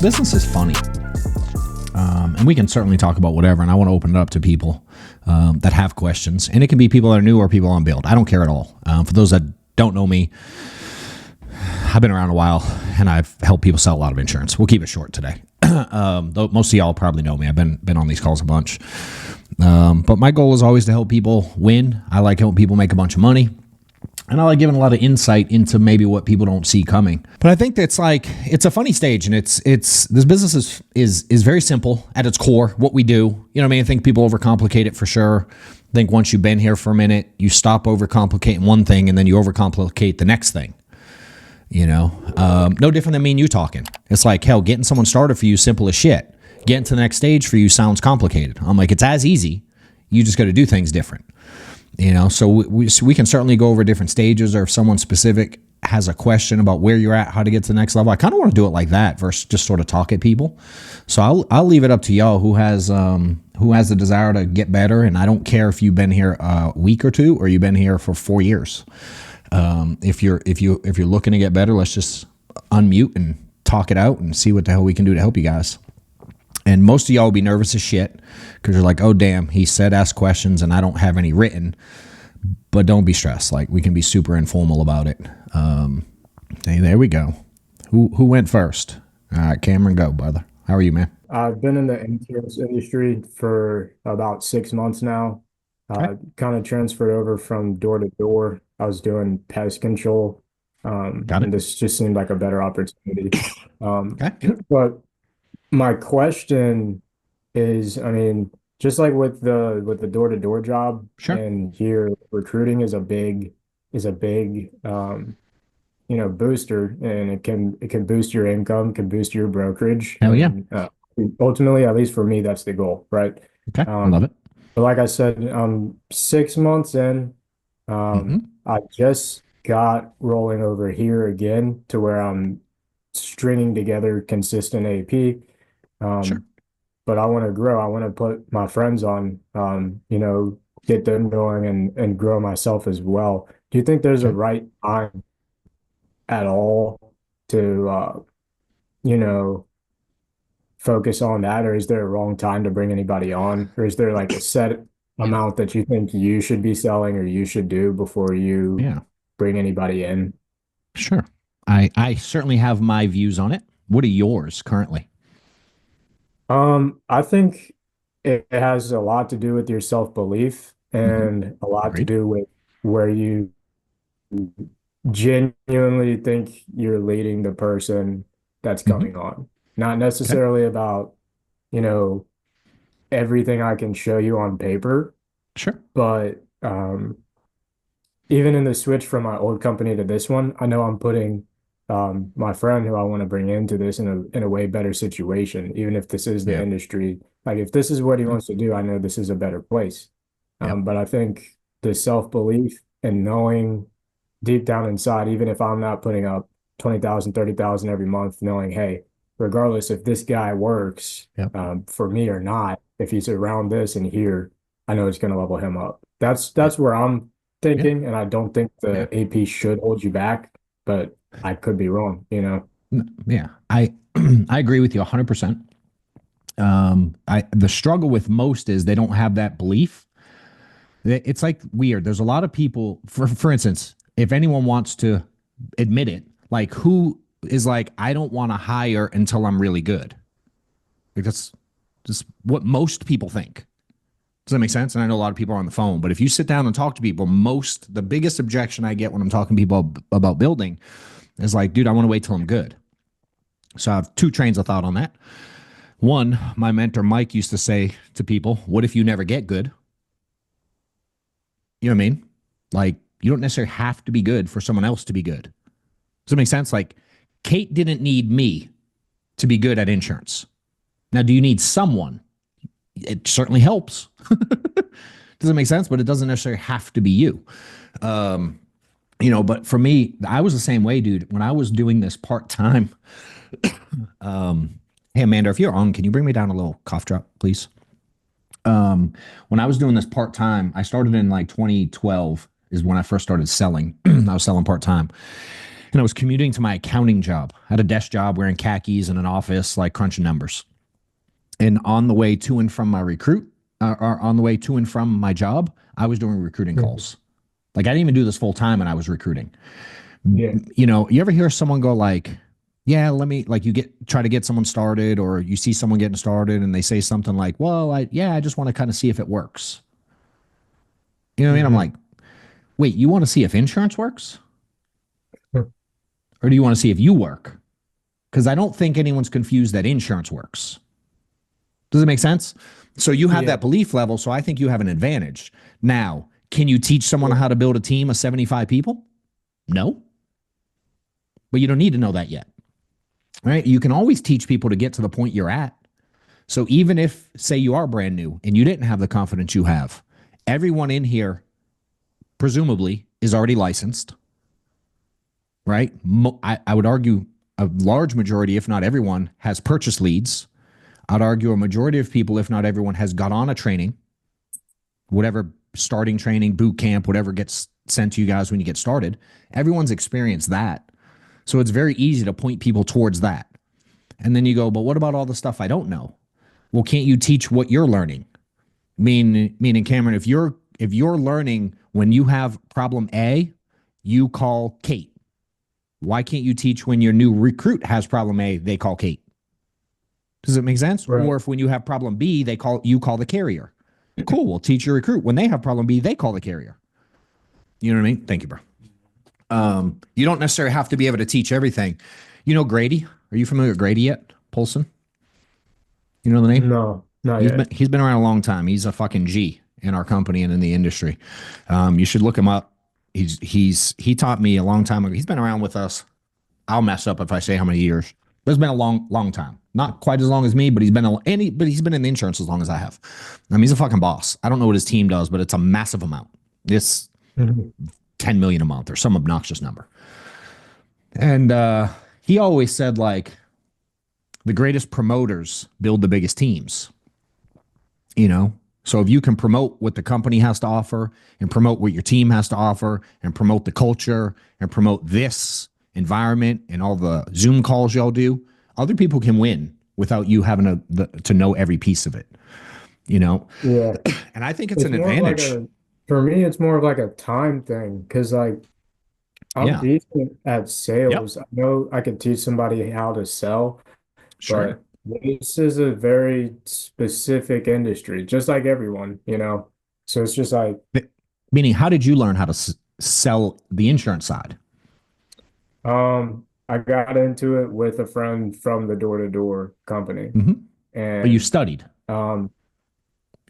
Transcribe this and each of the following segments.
business is funny. And we can certainly talk about whatever, and I want to open it up to people that have questions. And it can be people that are new or people on build. I don't care at all. For those that don't know me, I've been around a while, and I've helped people sell a lot of insurance. We'll keep it short today. Though most of y'all probably know me. I've been on these calls a bunch. But my goal is always to help people win. I like helping people make a bunch of money. And I like giving a lot of insight into maybe what people don't see coming. But I think that's it's a funny stage, and it's this business is very simple at its core, what we do. You know what I mean? I think people overcomplicate it for sure. I think once you've been here for a minute, you stop overcomplicating one thing and then you overcomplicate the next thing. You know, no different than me and you talking. It's like, hell, getting someone started for you is simple as shit. Getting to the next stage for you sounds complicated. I'm like, it's as easy. You just got to do things different. You know, so we can certainly go over different stages, or if someone specific has a question about where you're at, how to get to the next level. I kind of want to do it like that versus just sort of talk at people. So I'll leave it up to y'all who has the desire to get better. And I don't care if you've been here a week or two or you've been here for 4 years. If you're looking to get better, let's just unmute and talk it out and see what the hell we can do to help you guys. And most of y'all will be nervous as shit because you're like, oh, damn, he said ask questions and I don't have any written. But don't be stressed. Like, we can be super informal about it. Hey, there we go. Who went first? All right, Cameron, go, brother. How are you, man? I've been in the insurance industry for about 6 months now. Okay. Kind of transferred over from door to door. I was doing pest control, Got it. and this just seemed like a better opportunity. Okay. But my question is, I mean, just like with the door to door job, Sure. and here recruiting is a big booster, and it can boost your income, can boost your brokerage, Hell yeah. and ultimately, at least for me, that's the goal, right? Okay. I love Um, it. but like I said, 6 months in, Mm-hmm. I just got rolling over here again to where I'm stringing together consistent AP. Sure. Um, but I want to grow. I want to put my friends on, get them going and grow myself as well. Do you think there's a Okay. right time at all to, you know, focus on that, or is there a wrong time to bring anybody on, or is there like a set Yeah. amount that you think you should be selling or you should do before you Yeah. bring anybody in? Sure. I certainly have my views on it. What are yours currently? I think it has a lot to do with your self-belief Mm-hmm. and a lot to Agreed. do with where you genuinely think you're leading the person that's Mm-hmm. coming on. Not Okay. necessarily about, you know, everything I can show you on paper, Sure. but even in the switch from my old company to this one, I know I'm putting my friend who I want to bring into this in a way better situation, even if this is the Yeah. industry. Like if this is what he Yeah. wants to do, I know this is a better place. Yep. But I think the self-belief and knowing deep down inside, even if I'm not putting up 20,000, 30,000 every month, knowing, hey, regardless if this guy works Yep. for me or not, if he's around this and here, I know it's going to level him up. That's Yeah. that's where I'm Yeah. thinking, and I don't think Yeah. the AP should hold you back, but I could be wrong. Yeah. I I agree with you 100%. I the struggle with most is they don't have that belief. It's like weird. There's a lot of people, for instance, if anyone wants to admit it, like who is like, I don't want to hire until I'm really good. Like that's just what most people think. Does that make sense? And I know a lot of people are on the phone, but if you sit down and talk to people, the biggest objection I get when I'm talking to people about building is like, dude, I want to wait till I'm good. So I have two trains of thought on that. One, my mentor Mike used to say to people, what if you never get good? You know what I mean? Like, you don't necessarily have to be good for someone else to be good. Does that make sense? Like, Kate didn't need me to be good at insurance. Now, do you need someone? It certainly helps. Does it make sense? But it doesn't necessarily have to be you. Um, but for me, I was the same way, dude. When I was doing this part time, hey, Amanda, if you're on, can you bring me down a little cough drop, please? Um, when I was doing this part time, I started in like 2012 is when I first started selling. I was selling part time. and I was commuting to my accounting job. I had a desk job wearing khakis in an office, like crunching numbers. And on the way to and from my or on the way to and from my job, I was doing recruiting Mhm. calls. Like I didn't even do this full time, and I was recruiting. Yeah. You know, you ever hear someone go like, "Yeah, let me," like you get try to get someone started, or you see someone getting started, and they say something like, "Well, I just want to kind of see if it works." You know what I mean? I'm like, Hmm. "Wait, you want to see if insurance works, or do you want to see if you work?" Because I don't think anyone's confused that insurance works. Does it make sense? So you have Yeah. that belief level. So I think you have an advantage. Now, can you teach someone Yeah. how to build a team of 75 people? No, but you don't need to know that yet. Right? You can always teach people to get to the point you're at. So even if, say, you are brand new and you didn't have the confidence you have, everyone in here, presumably, is already licensed, right? I would argue a large majority, if not everyone, has purchase leads. I'd argue a majority of people, if not everyone, has got on a training, whatever starting training, boot camp, whatever gets sent to you guys when you get started. Everyone's experienced that. So it's very easy to point people towards that. And then you go, but what about all the stuff I don't know? Well, can't you teach what you're learning? Meaning, Cameron, if you're learning when you have problem A, you call Kate. Why can't you teach when your new recruit has problem A, they call Kate? Does it make sense? Right. Or if when you have problem B, you call the carrier. Cool. We'll teach your recruit. When they have problem B, they call the carrier. You know what I mean? Thank you, bro. You don't necessarily have to be able to teach everything. You know Grady? Are you familiar with Grady yet? Polson? You know the name? No, not He's been yet. he's been around a long time. He's a fucking G in our company and in the industry. You should look him up. He taught me a long time ago. He's been around with us. I'll mess up if I say how many years. But it's been a long time. Not quite as long as me, but he's been in the insurance as long as I have. I mean, he's a fucking boss. I don't know what his team does, but it's a massive amount. It's Mhm. 10 million a month or some obnoxious number. And he always said like the greatest promoters build the biggest teams. You know, so if you can promote what the company has to offer and promote what your team has to offer and promote the culture and promote this environment and all the Zoom calls y'all do, other people can win without you having to know every piece of it, you know. Yeah. And I think it's It's an more of like advantage. a, for me, it's more of like a time thing because like I'm Yeah. decent at Yep. sales. I know I can teach somebody how to sell, Sure. but this is a very specific industry, just like everyone, you know? So it's just like, Meaning, how did you learn how to sell the insurance side? I got into it with a friend from the door-to-door company. Mm-hmm. But you And studied. um,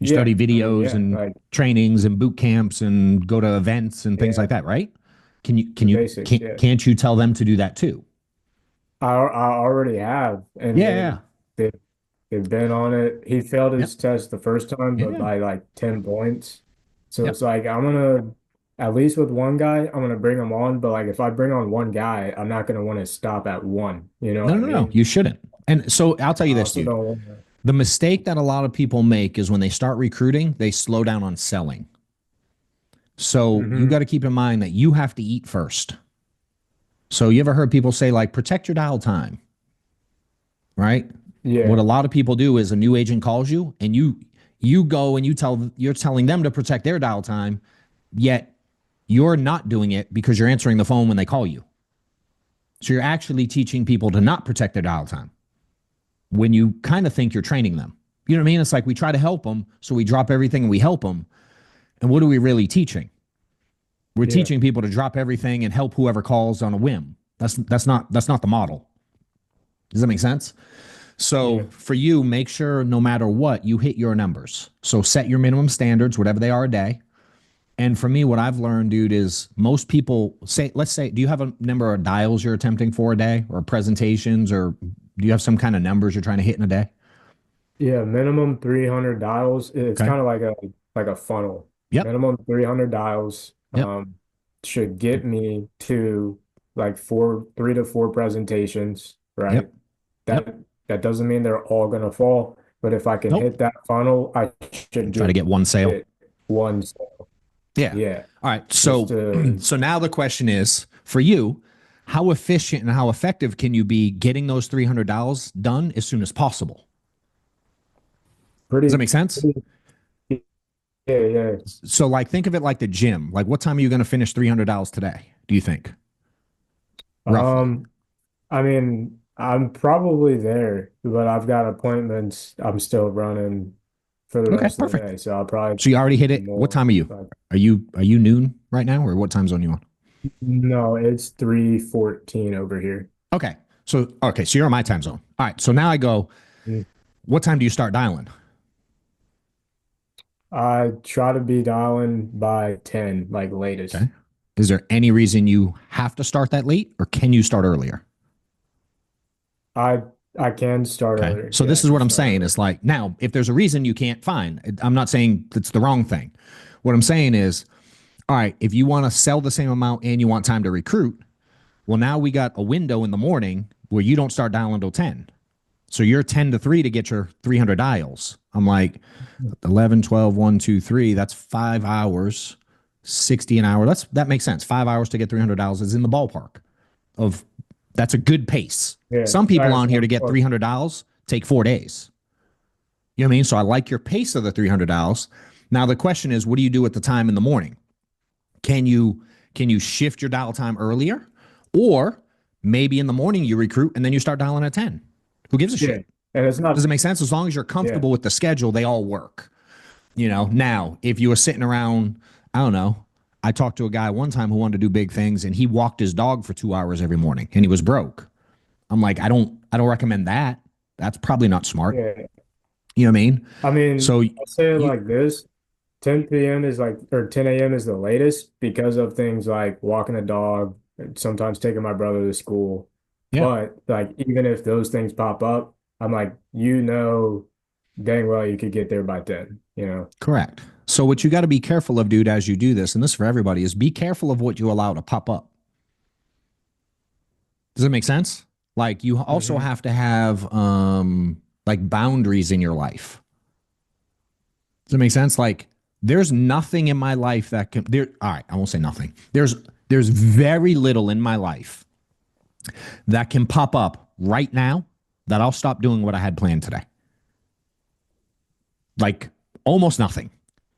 You yeah, study I mean, videos yeah, and like trainings and boot camps and go to events and things like yeah, that, right? Can you the can you basics, can't yeah. can't you tell them to do that too? I already have, and Yeah, they've been on it. He failed yeah, his test the first time, yeah, but yeah, by like 10 points. So yeah. it's like I'm gonna at least with one guy, I'm gonna bring him on. But like if I bring on one guy, I'm not gonna want to stop at one. You know No, what I no, no. mean? You shouldn't. And so I'll tell I you this, also dude. don't want to. The mistake that a lot of people make is when they start recruiting, they slow down on selling. So you got Hmm. to keep in mind that you have to eat first. So you ever heard people say like protect your dial time, right? What Yeah, a lot of people do is a new agent calls you and you go and you're telling them to protect their dial time, yet you're not doing it because you're answering the phone when they call you. So you're actually teaching people to not protect their dial time when you kind of think you're training them. You know what I mean? It's like we try to help them, so we drop everything and we help them. And what are we really teaching? We're yeah, teaching people to drop everything and help whoever calls on a whim. That's not the model. Does that make sense? yeah, So for you, make sure no matter what, you hit your numbers. So set your minimum standards, whatever they are a day. And for me, what I've learned, dude, is most people say, let's say, do you have a number of dials you're attempting for a day or presentations, or do you have some kind of numbers you're trying to hit in a day? yeah. Minimum 300 dials. It's Okay. kind of like a funnel. Yep. Minimum 300 dials Yep. should get me to like 3 to 4 presentations, right? Yep. Yep. That that doesn't mean they're all gonna fall, but if I can Nope. hit that funnel, I should Try to get one sale. get one. Yeah. Yeah, All right. just So to so now the question is for you, how efficient and how effective can you be getting those $300 done as soon as possible? Does that Pretty, make sense? pretty, yeah, yeah. So, like, think of it like the gym. Like, what time are you going to finish $300 today? Do you think, roughly? Um, I mean, I'm probably there, but I've got appointments I'm still running for the Okay, rest of the perfect. day, so I'll probably So you already hit be it. What more. time are you? Like, Are you noon right now, or what time zone are you on? no, it's 3:14 over here. Okay. So you're on my time zone. All right. So now I go, Mm. what time do you start dialing? I try to be dialing by 10, like Okay. latest. Is there any reason you have to start that late, or can you start earlier? I I can start Okay. earlier. So Yeah, I this is can what I'm start saying. earlier. It's like, now, if there's a reason you can't, fine. I'm not saying it's the wrong thing. What I'm saying is, all right, if you want to sell the same amount and you want time to recruit, well, now we got a window in the morning where you don't start dialing until 10. So you're 10 to 3 to get your 300 dials. I'm like, 11, 12, 1, 2, 3. That's 5 hours, 60 an hour. That makes sense. 5 hours to get 300 dials is in the ballpark of, that's a good pace. Yeah. Some All people right, on here to get well, 300 dials take 4 days. You know what I mean? So I like your pace of the 300 dials. Now the question is, what do you do at the time in the morning? Can you can you shift your dial time earlier, or maybe in the morning you recruit and then you start dialing at 10? Who gives a yeah. shit? And it's Does not, it make sense? As long as you're yeah. comfortable with the schedule, they all work. Now, if you were sitting around, I don't know, I talked to a guy one time who wanted to do big things and he walked his dog for 2 hours every morning and he was broke. I'm like, I don't recommend that. That's probably not smart. Yeah. You know what I mean? I mean, So I'll say it you, like this. 10 p.m. is like, or 10 a.m. is the latest because of things like walking a dog, sometimes taking my brother to school. yeah, But like, even if those things pop up, I'm like, dang well you could get there by 10, you know? correct. So what you got to be careful of, dude, as you do this, and this is for everybody, is be careful of what you allow to pop up. Does that make sense? Like, you also Hmm. have to have like boundaries in your life. Does that make sense? Like, there's nothing in my life that can there. All right, I won't say nothing. There's very little in my life that can pop up right now that I'll stop doing what I had planned today. Like, almost nothing.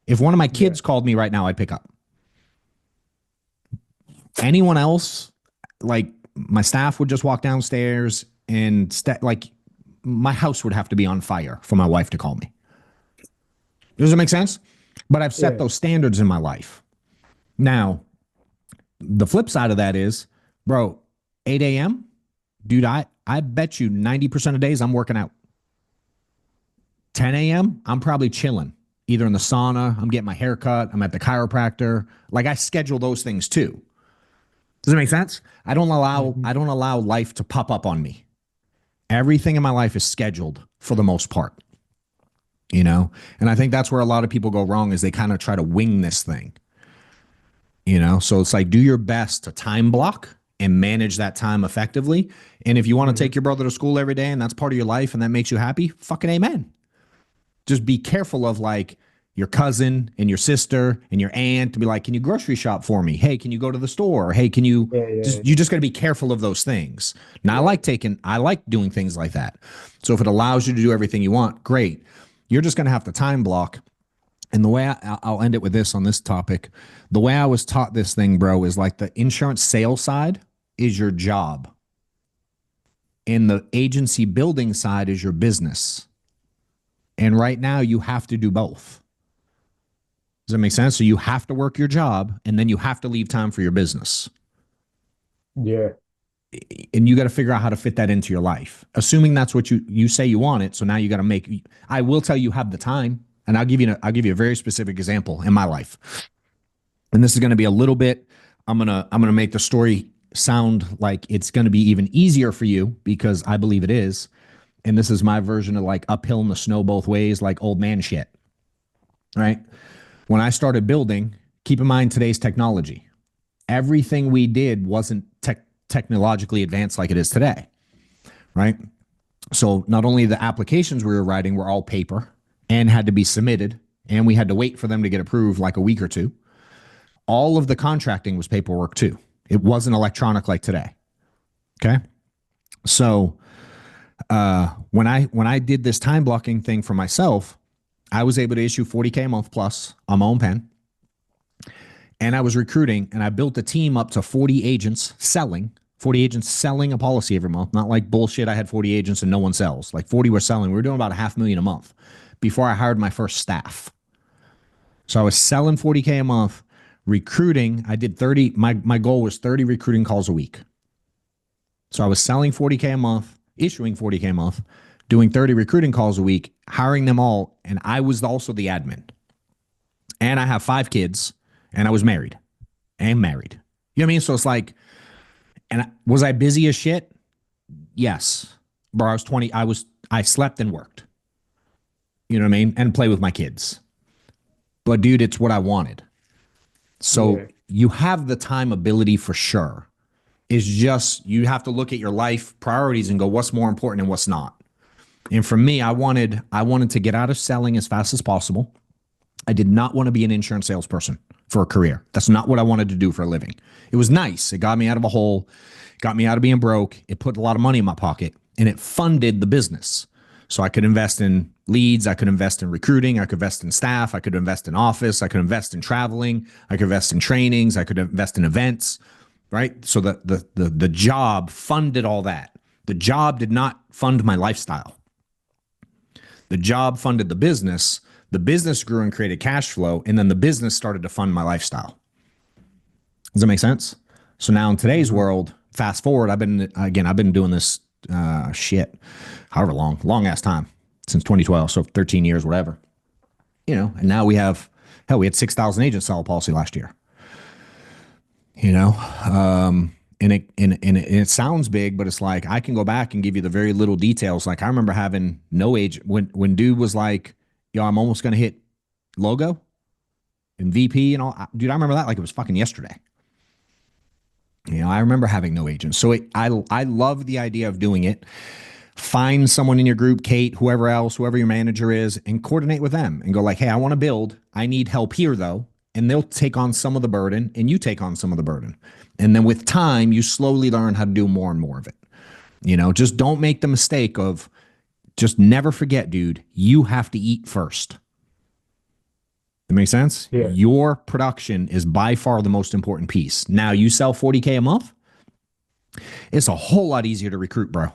If one of my Yeah. kids called me right now, I'd pick up. Anyone else, like my staff would just walk downstairs and like my house would have to be on fire for my wife to call me. Does it make sense? But I've set Yeah. those standards in my life. Now, the flip side of that is, bro, 8 a.m., dude, I bet you 90% of days I'm working out. 10 a.m., I'm probably chilling, either in the sauna, I'm getting my hair cut, I'm at the chiropractor. Like, I schedule those things too. Does it make sense? I Hmm. don't allow life to pop up on me. Everything in my life is scheduled for the most part. And I think that's where a lot of people go wrong, is they kind of try to wing this thing. So it's like, do your best to time block and manage that time effectively. And if you want to Hmm. take your brother to school every day and that's part of your life and that makes you happy, fucking amen. Just be careful of, like, your cousin and your sister and your aunt to be like, can you grocery shop for me? Hey, can you go to the store? Hey, can you Yeah, yeah, you just got to be careful of those things. Now, yeah. I like doing things like that. So if it allows you to do everything you want, great. You're just going to have to time block. And the way I'll end it with this on this topic, the way I was taught this thing, bro, is like the insurance sales side is your job, and the agency building side is your business. And right now, you have to do both. Does that make sense? So you have to work your job and then you have to leave time for your business. Yeah. And you got to figure out how to fit that into your life. Assuming that's what you say you want it. So now you got to make, I will tell you have the time. And I'll give you a very specific example in my life. And this is going to be a little bit, I'm going to make the story sound like it's going to be even easier for you, because I believe it is. And this is my version of like uphill in the snow both ways, like old man shit. Right? When I started building, keep in mind today's technology. Everything we did wasn't technologically advanced like it is today, right? So not only the applications we were writing were all paper and had to be submitted, and we had to wait for them to get approved like a week or two. All of the contracting was paperwork too. It wasn't electronic like today. Okay. So when I did this time blocking thing for myself, I was able to issue 40K a month plus on my own pen. And I was recruiting, and I built a team up to 40 agents selling. 40 agents selling a policy every month. Not like bullshit. I had 40 agents and no one sells. Like 40 were selling. We were doing about $500,000 a month before I hired my first staff. So I was selling 40K a month, recruiting. I did 30. My goal was 30 recruiting calls a week. So I was selling 40K a month, issuing 40K a month, doing 30 recruiting calls a week, hiring them all. And I was also the admin. And I have 5 kids, and I was married. And married. You know what I mean? So it's like, and was I busy as shit? Yes. Bro, I was 20. I slept and worked. You know what I mean? And play with my kids. But dude, it's what I wanted. So Yeah. you have the time ability for sure. It's just you have to look at your life priorities and go, what's more important and what's not. And for me, I wanted to get out of selling as fast as possible. I did not want to be an insurance salesperson for a career. That's not what I wanted to do for a living. It was nice. It got me out of a hole, got me out of being broke. It put a lot of money in my pocket, and it funded the business. So I could invest in leads. I could invest in recruiting. I could invest in staff. I could invest in office. I could invest in traveling. I could invest in trainings. I could invest in events, right? So the job funded all that. The job did not fund my lifestyle. The job funded the business. The business grew and created cash flow, and then the business started to fund my lifestyle. Does that make sense? So now in today's world, fast forward, I've been doing this however long ass time, since 2012, so 13 years, whatever. And now we had 6,000 agents sell a policy last year. And it sounds big, but it's like I can go back and give you the very little details. Like I remember having no agent when dude was like, yo, I'm almost going to hit logo and VP and all. Dude, I remember that like it was fucking yesterday. I remember having no agents. So I love the idea of doing it. Find someone in your group, Kate, whoever else, whoever your manager is, and coordinate with them and go like, hey, I want to build. I need help here though. And they'll take on some of the burden and you take on some of the burden. And then with time, you slowly learn how to do more and more of it. Just don't make the mistake of just never forget, dude, you have to eat first. That makes sense? Yeah. Your production is by far the most important piece. Now, you sell 40K a month, it's a whole lot easier to recruit, bro.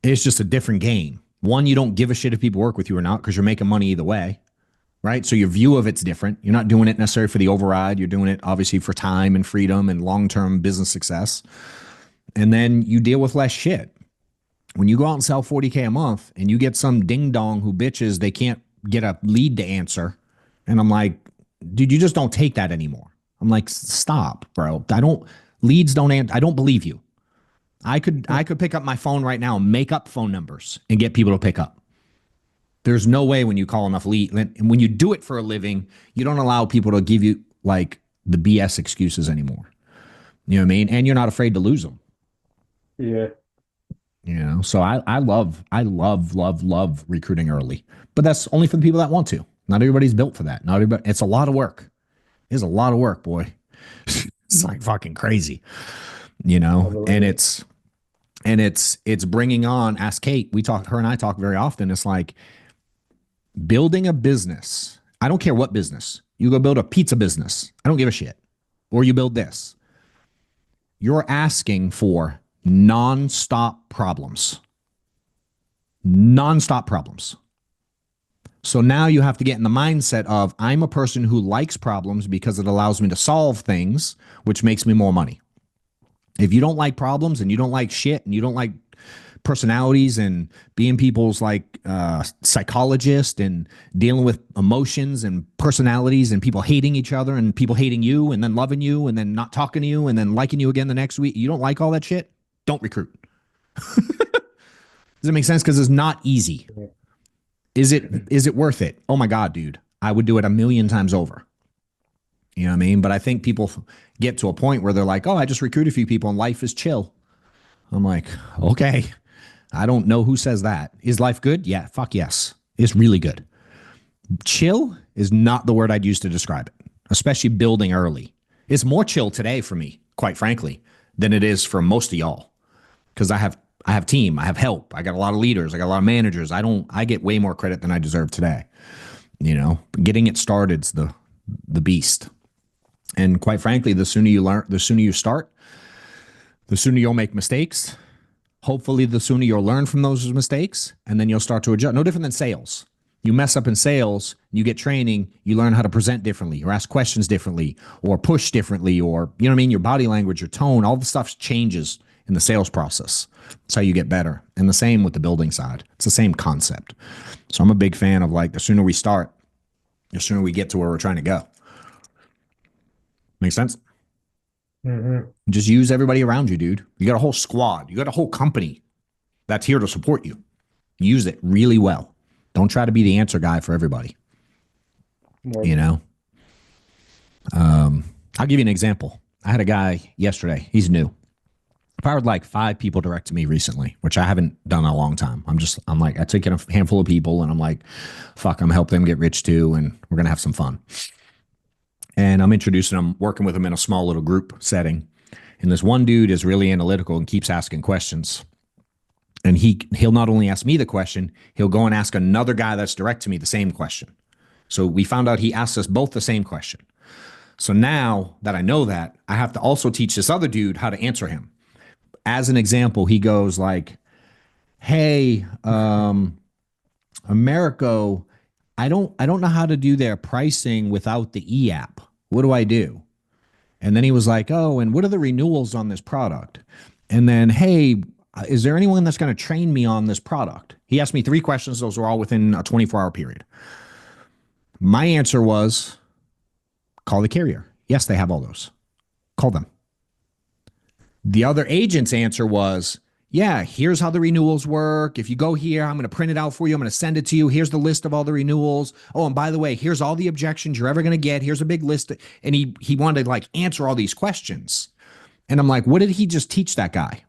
It's just a different game. One, you don't give a shit if people work with you or not because you're making money either way, right? So your view of it's different. You're not doing it necessarily for the override. You're doing it obviously for time and freedom and long-term business success. And then you deal with less shit. When you go out and sell 40K a month and you get some ding dong who bitches they can't get a lead to answer, and I'm like, dude, you just don't take that anymore. I'm like, stop, bro. Leads don't answer. I don't believe you. I could pick up my phone right now and make up phone numbers and get people to pick up. There's no way when you call enough lead, and when you do it for a living, you don't allow people to give you like the BS excuses anymore. You know what I mean? And you're not afraid to lose them. Yeah. So I love recruiting early, but that's only for the people that want to. Not everybody's built for that. Not everybody. It's a lot of work. It's a lot of work, boy. It's like fucking crazy, and it's bringing on, ask Kate, her and I talk very often. It's like building a business. I don't care what business you go build, a pizza business. I don't give a shit. Or you build this. You're asking for nonstop problems. Nonstop problems. So now you have to get in the mindset of I'm a person who likes problems because it allows me to solve things, which makes me more money. If you don't like problems and you don't like shit and you don't like personalities and being people's like psychologist and dealing with emotions and personalities and people hating each other and people hating you and then loving you and then not talking to you and then liking you again the next week, you don't like all that shit, don't recruit. Does it make sense? Because it's not easy. Is it worth it? Oh my God, dude. I would do it 1,000,000 times over. You know what I mean? But I think people get to a point where they're like, oh, I just recruit a few people and life is chill. I'm like, okay. I don't know who says that. Is life good? Yeah, fuck yes. It's really good. Chill is not the word I'd use to describe it, especially building early. It's more chill today for me, quite frankly. than it is for most of y'all. Because I have team, I have help, I got a lot of leaders, I got a lot of managers. I get way more credit than I deserve today. Getting it started's the beast. And quite frankly, the sooner you learn, the sooner you start, the sooner you'll make mistakes. Hopefully, the sooner you'll learn from those mistakes, and then you'll start to adjust. No different than sales. You mess up in sales, you get training, you learn how to present differently, or ask questions differently, or push differently, or you know what I mean. Your body language, your tone, all the stuff changes in the sales process. That's how you get better. And the same with the building side. It's the same concept. So I'm a big fan of like the sooner we start, the sooner we get to where we're trying to go. Make sense? Mm-hmm. Just use everybody around you, dude. You got a whole squad. You got a whole company that's here to support you. Use it really well. Don't try to be the answer guy for everybody. More, You know? I'll give you an example. I had a guy yesterday. He's new. I've hired like 5 people direct to me recently, which I haven't done in a long time. I'm like, I take in a handful of people and I'm like, fuck, I'm helping them get rich too. And we're going to have some fun. And I'm introducing them, working with them in a small little group setting. And this one dude is really analytical and keeps asking questions. And he'll not only ask me the question, he'll go and ask another guy that's direct to me the same question. So we found out he asked us both the same question. So now that I know that, I have to also teach this other dude how to answer him. As an example, he goes like, hey, Americo, I don't know how to do their pricing without the e-app. What do I do? And then he was like, oh, and what are the renewals on this product? And then, hey, is there anyone that's going to train me on this product? He asked me 3 questions. Those were all within a 24-hour period. My answer was, call the carrier. Yes, they have all those. Call them. The other agent's answer was, yeah, here's how the renewals work. If you go here, I'm going to print it out for you. I'm going to send it to you. Here's the list of all the renewals. Oh, and by the way, here's all the objections you're ever going to get. Here's a big list. And he wanted to like answer all these questions. And I'm like, what did he just teach that guy?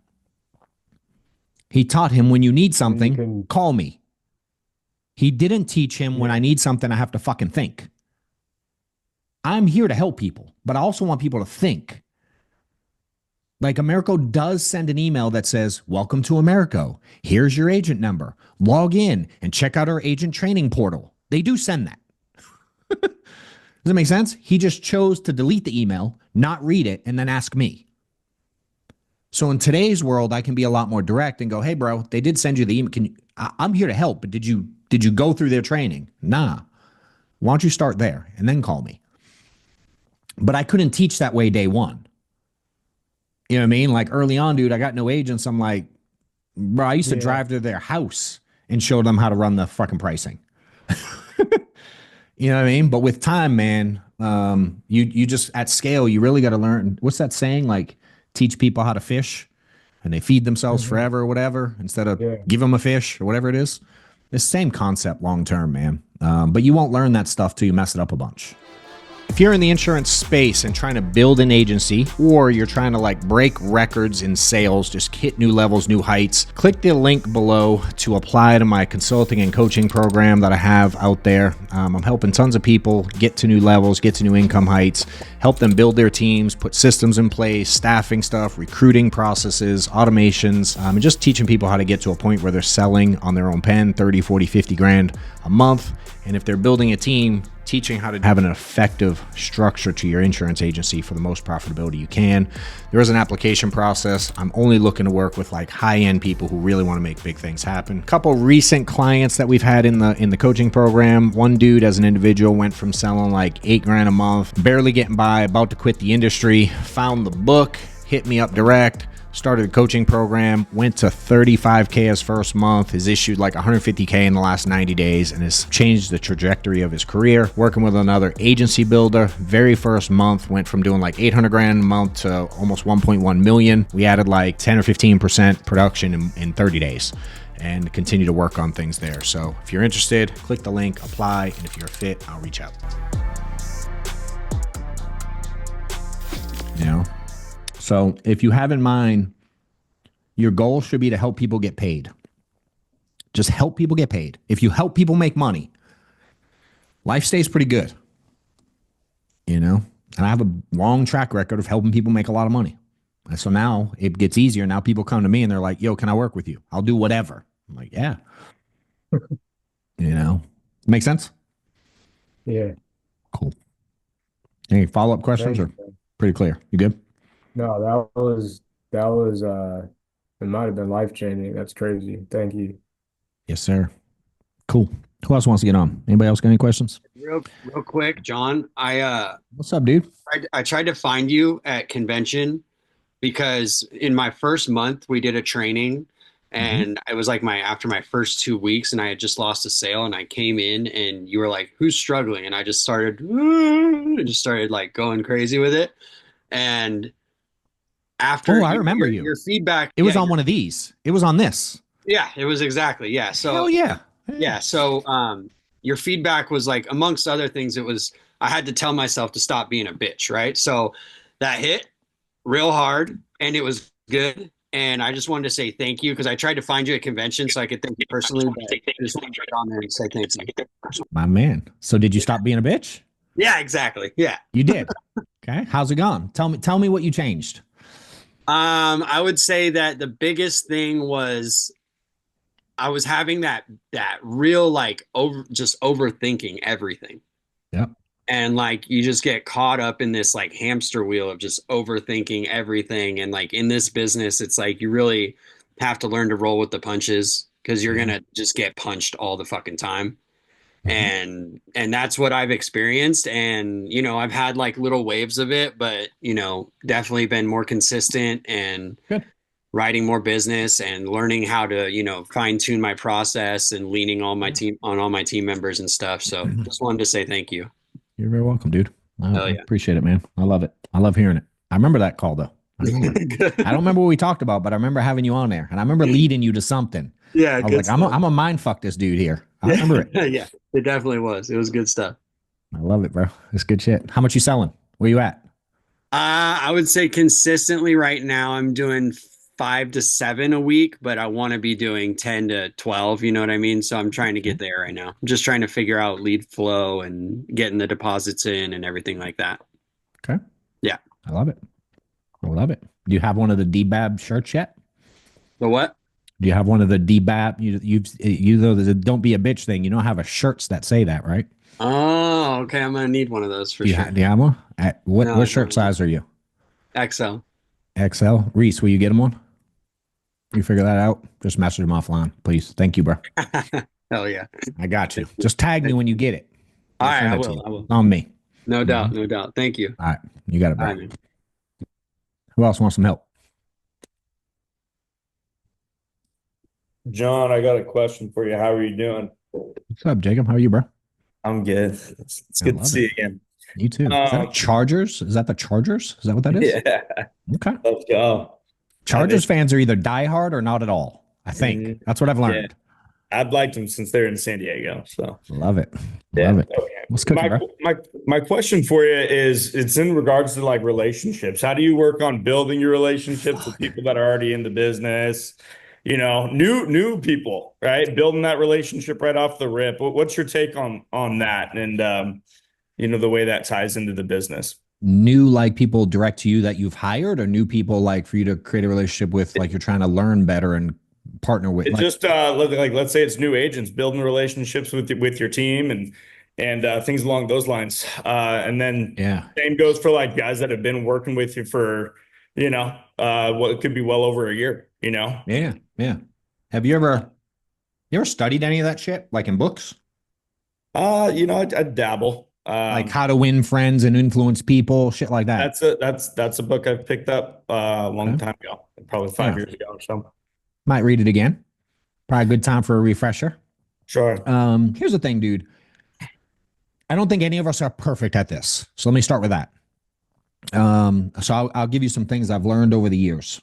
He taught him when you need something, call me. He didn't teach him when I need something, I have to fucking think. I'm here to help people, but I also want people to think. Like Americo does send an email that says, welcome to Americo. Here's your agent number. Log in and check out our agent training portal. They do send that. Does that make sense? He just chose to delete the email, not read it, and then ask me. So in today's world, I can be a lot more direct and go, hey, bro, they did send you the email. I'm here to help, but did you go through their training? Nah. Why don't you start there and then call me? But I couldn't teach that way day one. You know what I mean? Like early on, dude, I got no agents. I'm like, bro, I used to drive to their house and show them how to run the fucking pricing. You know what I mean? But with time, man, you just at scale, you really got to learn. What's that saying? Like teach people how to fish and they feed themselves forever or whatever, instead of give them a fish or whatever it is. The same concept long term, man. But you won't learn that stuff till you mess it up a bunch. If you're in the insurance space and trying to build an agency, or you're trying to like break records in sales, just hit new levels, new heights, click the link below to apply to my consulting and coaching program that I have out there. I'm helping tons of people get to new levels, get to new income heights, help them build their teams, put systems in place, staffing stuff, recruiting processes, automations, and just teaching people how to get to a point where they're selling on their own pen, 30, 40, 50 grand a month. And if they're building a team, teaching how to have an effective structure to your insurance agency for the most profitability you can. There is an application process. I'm only looking to work with like high-end people who really want to make big things happen. A couple recent clients that we've had in the coaching program. One dude as an individual went from selling like 8 grand a month, barely getting by, about to quit the industry, found the book, hit me up direct, started a coaching program, went to 35K his first month, has issued like 150K in the last 90 days, and has changed the trajectory of his career. Working with another agency builder, very first month went from doing like 800 grand a month to almost 1.1 million. We added like 10 or 15% production in 30 days and continue to work on things there. So if you're interested, click the link, apply, and if you're a fit, I'll reach out. You know? So if you have in mind, your goal should be to help people get paid. Just help people get paid. If you help people make money, life stays pretty good. You know? And I have a long track record of helping people make a lot of money. So now it gets easier. Now people come to me and they're like, yo, can I work with you? I'll do whatever. I'm like, yeah, you know, make sense? Yeah. Cool. Any follow up questions Thank or you. pretty clear? You good? No, that was it might have been life changing. That's crazy. Thank you. Yes, sir. Cool. Who else wants to get on? Anybody else got any questions? Real quick, John. What's up, dude? I tried to find you at convention because in my first month we did a training, Mm-hmm. and it was like my after my first 2 weeks, and I had just lost a sale, and I came in and you were like, "Who's struggling?" And I just started like going crazy with it. And after Oh, I remember you. your feedback, It was on one of these. It was on this. it was exactly Hell yeah. Yeah. So your feedback was like, amongst other things, it was I had to tell myself to stop being a bitch, right? So that hit real hard, and it was good. And I just wanted to say thank you because I tried to find you at convention so I could thank you personally, but I just wanted to get on there and say thank you. My man. So did you stop being a bitch? Yeah, exactly. Yeah. You did. Okay. How's it gone? Tell me what you changed. I would say that the biggest thing was I was having that real like just overthinking everything. Yep. And like you just get caught up in this like hamster wheel of just overthinking everything. And like in this business, it's like you really have to learn to roll with the punches because you're Yeah. gonna just get punched all the fucking time. Mhm. And that's what I've experienced. And I've had like little waves of it, but definitely been more consistent and Good. writing more business and learning how to, fine tune my process and leaning all my team on all my team members and stuff. So just wanted to say thank you. You're very welcome, dude. I Hell yeah. appreciate it, man. I love it. I love hearing it. I remember that call though. I remember. I don't Good. remember what we talked about, but I remember having you on there, and I remember leading you to something. Yeah, I was good like, I'm stuff. a mind fuck this dude here. I Yeah, remember it. yeah, it definitely was. It was good stuff. I love it, bro. It's good shit. How much you selling? Where you at? I would say consistently right now I'm doing 5 to 7 a week, but I want to be doing 10 to 12. You know what I mean? So I'm trying to Okay. get there right now. I'm just trying to figure out lead flow and getting the deposits in and everything like that. Okay. Yeah. I love it. I love it. Do you have one of the DBAB shirts yet? The what? Do you have one of the DBAB? You know the don't be a bitch thing. You don't have a shirts that say that, right? Oh, okay. I'm gonna need one of those for sure. Do you have one? At No, what I shirt don't. size are you? XL. XL. Reese, will you get them one? You figure that out. Just message them offline, please. Thank you, bro. Hell yeah. I got you. Just tag me when you get it. All I'll right, send I it to will. you. I will. It's on me. No doubt. Mhm. No doubt. Thank you. All right. You got it, All bro. right, man. Who else wants some help? John, I got a question for you. How are you doing? What's up, Jacob? How are you, bro? I'm good. It's I good to love it. see you again. You too. Is that a Um, Chargers? Is that the Chargers? Is that what that is? yeah, Okay. let's go. Chargers fans are either diehard or not at all. I think Mhm. that's what I've Yeah, learned. I've liked them since they're in San Diego. So Love it. yeah. Love it. Okay. What's cooking, My bro? my my question for you is it's in regards to like relationships. How do you work on building your relationships with people that are already in the business? New people, right? Building that relationship right off the rip. What's your take on that and the way that ties into the business? New like people direct to you that you've hired, or new people like for you to create a relationship with, like you're trying to learn better and partner with. It Like, just like let's say it's new agents building relationships with your team and things along those lines. And then yeah, same goes for like guys that have been working with you for what it could be well over a year. yeah, yeah. Have you ever studied any of that shit, like in books? I dabble. Like how to win friends and influence people, shit like that. That's a book I've picked up a long Okay. time ago, probably five Yeah. years ago or so. Might read it again. Probably a good time for a refresher. Sure. Here's the thing, dude. I don't think any of us are perfect at this. So let me start with that. So I'll give you some things I've learned over the years.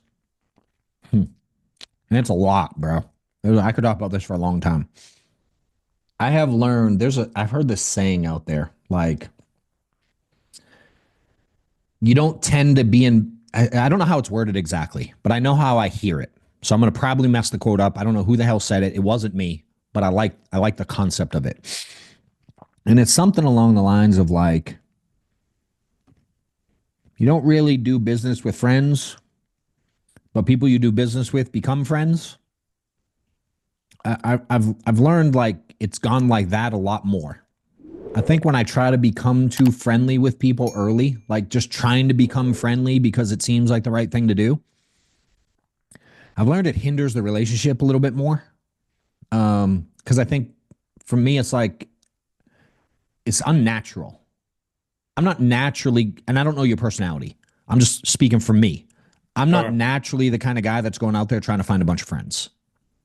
And it's a lot, bro. I could talk about this for a long time. I have learned I've heard this saying out there, like, you don't tend to be I don't know how it's worded exactly, but I know how I hear it. So I'm going to probably mess the quote up. I don't know who the hell said it. It wasn't me, but I like the concept of it. And it's something along the lines of like, you don't really do business with friends. but people you do business with become friends. I've learned like it's gone like that a lot more. I think when I try to become too friendly with people early, like just trying to become friendly because it seems like the right thing to do, I've learned it hinders the relationship a little bit more. Because I think for me, it's like it's unnatural. I'm not naturally, and I don't know your personality. I'm just speaking for me. I'm not Sure. naturally the kind of guy that's going out there trying to find a bunch of friends.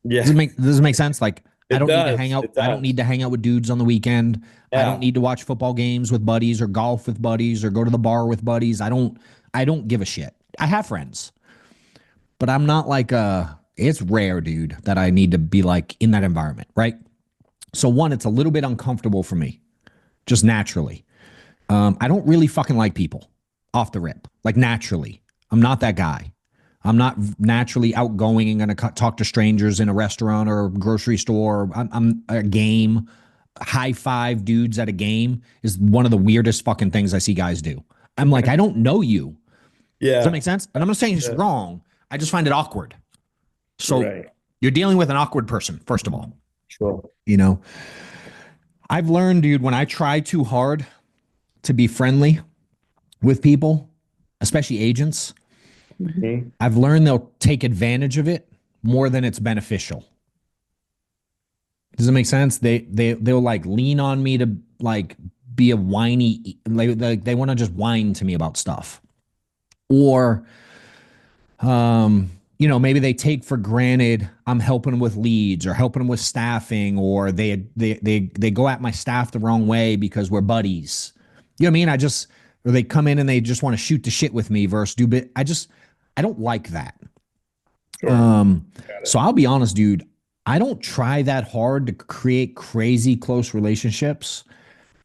Yeah. Does it make sense? Like I It don't need to does. hang out. It I don't does. need to hang out with dudes on the weekend. I don't Yeah. need to watch football games with buddies or golf with buddies or go to the bar with buddies. I don't give a shit. I have friends, but I'm not like it's rare, dude, that I need to be like in that environment, right? So one, it's a little bit uncomfortable for me, just naturally. I don't really fucking like people off the rip, like naturally. I'm not that guy. I'm not naturally outgoing and going to talk to strangers in a restaurant or a grocery store. I'm a game. High five dudes at a game is one of the weirdest fucking things I see guys do. I'm like, I don't know you. Does that Yeah. make sense? And I'm not saying it's Yeah. wrong. I just find it awkward. So Right. you're dealing with an awkward person, first of all. Sure. You know, I've learned, dude, when I try too hard to be friendly with people, especially agents, Mhm. I've learned they'll take advantage of it more than it's beneficial. Does it make sense? They'll like lean on me to like be a whiny, like they want to just whine to me about stuff. Or maybe they take for granted I'm helping them with leads or helping them with staffing, or they go at my staff the wrong way because we're buddies. You know what I mean? Or they come in and they just want to shoot the shit with me versus do bit. I don't like that. Sure. So I'll be honest, dude. I don't try that hard to create crazy close relationships.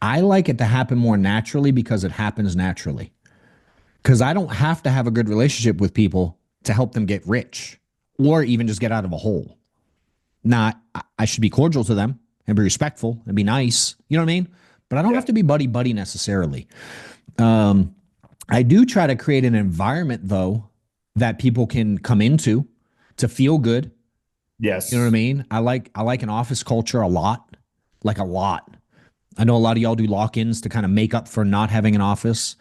I like it to happen more naturally because it happens naturally. Because I don't have to have a good relationship with people to help them get rich or even just get out of a hole. Now, I should be cordial to them and be respectful and be nice. You know what I mean? But I don't have to be buddy buddy necessarily. I do try to create an environment, though, that people can come into to feel good. Yes. You know what I mean? I like an office culture a lot, like a lot. I know a lot of y'all do lock-ins to kind of make up for not having an office.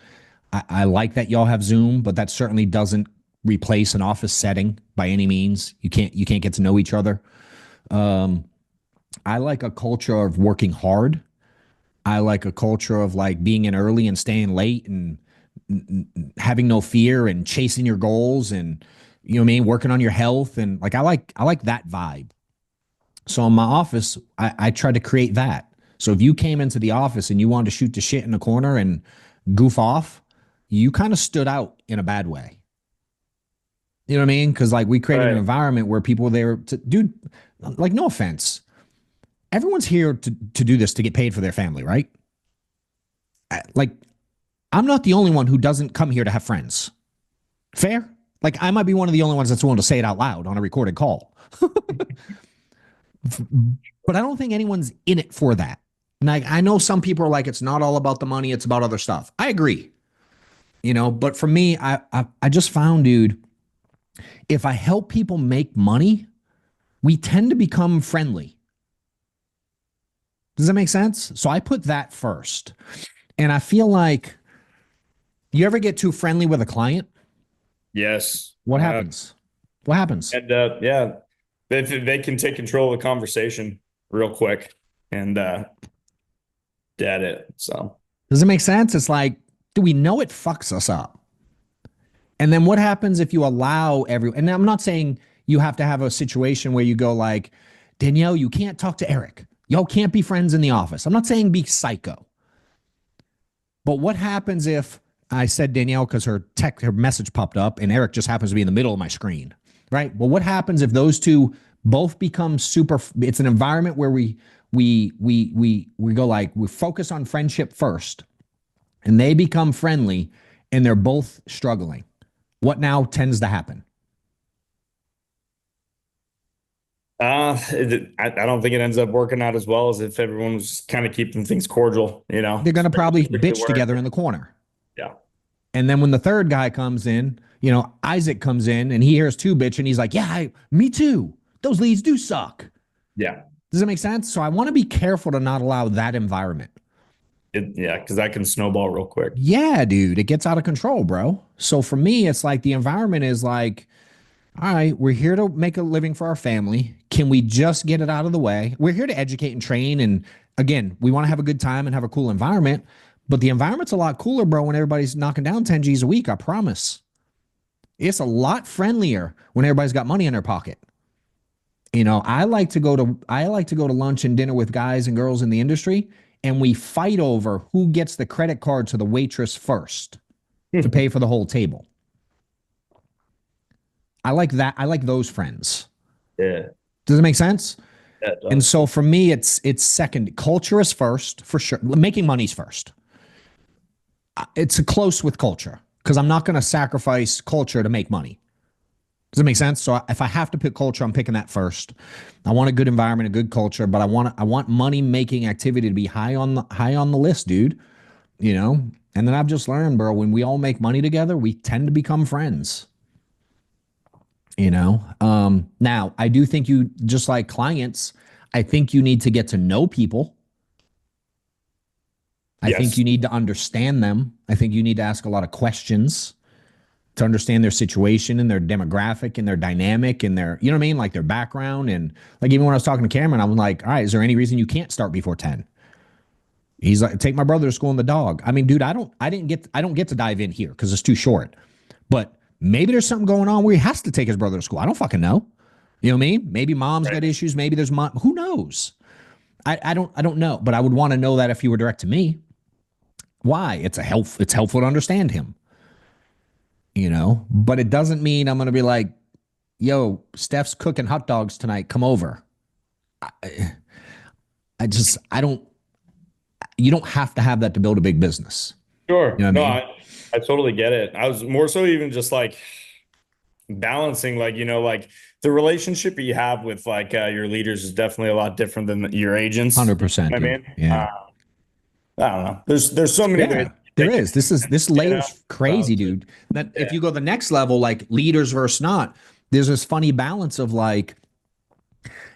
I like that y'all have Zoom, but that certainly doesn't replace an office setting by any means. You can't get to know each other. I like a culture of working hard. I like a culture of like being in early and staying late and having no fear and chasing your goals and you know what I mean, working on your health and like I like that vibe. So in my office, I tried to create that. So if you came into the office and you wanted to shoot the shit in the corner and goof off, you kind of stood out in a bad way. You know what I mean? Because like we created an environment where people were there to, dude, like no offense, everyone's here to do this to get paid for their family, right? Like I'm not the only one who doesn't come here to have friends. Fair? Like I might be one of the only ones that's willing to say it out loud on a recorded call. But I don't think anyone's in it for that. Like I know some people are like, it's not all about the money, it's about other stuff. I agree. But for me, I just found, dude, if I help people make money, we tend to become friendly. Does that make sense? So I put that first. And I feel like you ever get too friendly with a client? Yes. What happens? What happens? And yeah, they can take control of the conversation real quick and dead it. So Does it make sense? It's like, do we know it fucks us up? And then what happens if you allow and I'm not saying you have to have a situation where you go like, Danielle, you can't talk to Eric. Y'all can't be friends in the office. I'm not saying be psycho. But what happens if I said Danielle because her message popped up and Eric just happens to be in the middle of my screen, right? Well, what happens if those two both become it's an environment where we go like, we focus on friendship first and they become friendly and they're both struggling. What now tends to happen? I don't think it ends up working out as well as if everyone was kind of keeping things cordial, They're going to probably bitch together in the corner. Yeah. And then when the third guy comes in, Isaac comes in and he hears two bitch and he's like, yeah, me too. Those leads do suck. Yeah. Does that make sense? So I want to be careful to not allow that environment. Yeah, because that can snowball real quick. Yeah, dude, it gets out of control, bro. So for me, it's like the environment is like, all right, we're here to make a living for our family. Can we just get it out of the way? We're here to educate and train. And again, we want to have a good time and have a cool environment. But the environment's a lot cooler, bro, when everybody's knocking down 10 G's a week. I promise. It's a lot friendlier when everybody's got money in their pocket. I like to go to lunch and dinner with guys and girls in the industry, and we fight over who gets the credit card to the waitress first to pay for the whole table. I like that. I like those friends. Yeah. Does it make sense? Yeah, and so for me, it's second. Culture is first, for sure. Making money's first. It's a close with culture because I'm not going to sacrifice culture to make money. Does it make sense? So if I have to pick culture, I'm picking that first. I want a good environment, a good culture, but I want money making activity to be high on the list, dude. And then I've just learned, bro, when we all make money together, we tend to become friends. Now I do think you, just like clients, I think you need to get to know people. I think you need to understand them. I think you need to ask a lot of questions to understand their situation and their demographic and their dynamic and their, you know what I mean? Like their background. And like, even when I was talking to Cameron, I was like, all right, is there any reason you can't start before 10? He's like, take my brother to school and the dog. I mean, dude, I don't get to dive in here because it's too short, but maybe there's something going on where he has to take his brother to school. I don't fucking know. You know what I mean? Maybe mom's got issues. Maybe there's mom, who knows? I don't know, but I would want to know that if you were direct to me. Why? It's helpful to understand him. But it doesn't mean I'm going to be like, yo, Steph's cooking hot dogs tonight. Come over. You don't have to have that to build a big business. Sure. You know what I mean? I totally get it. I was more so even just like balancing, like, like the relationship you have with like your leaders is definitely a lot different than your agents. 100%. I mean, yeah. I don't know. There's so many ways. There is. This layer's crazy, dude. That if you go the next level, like leaders versus not, there's this funny balance of like,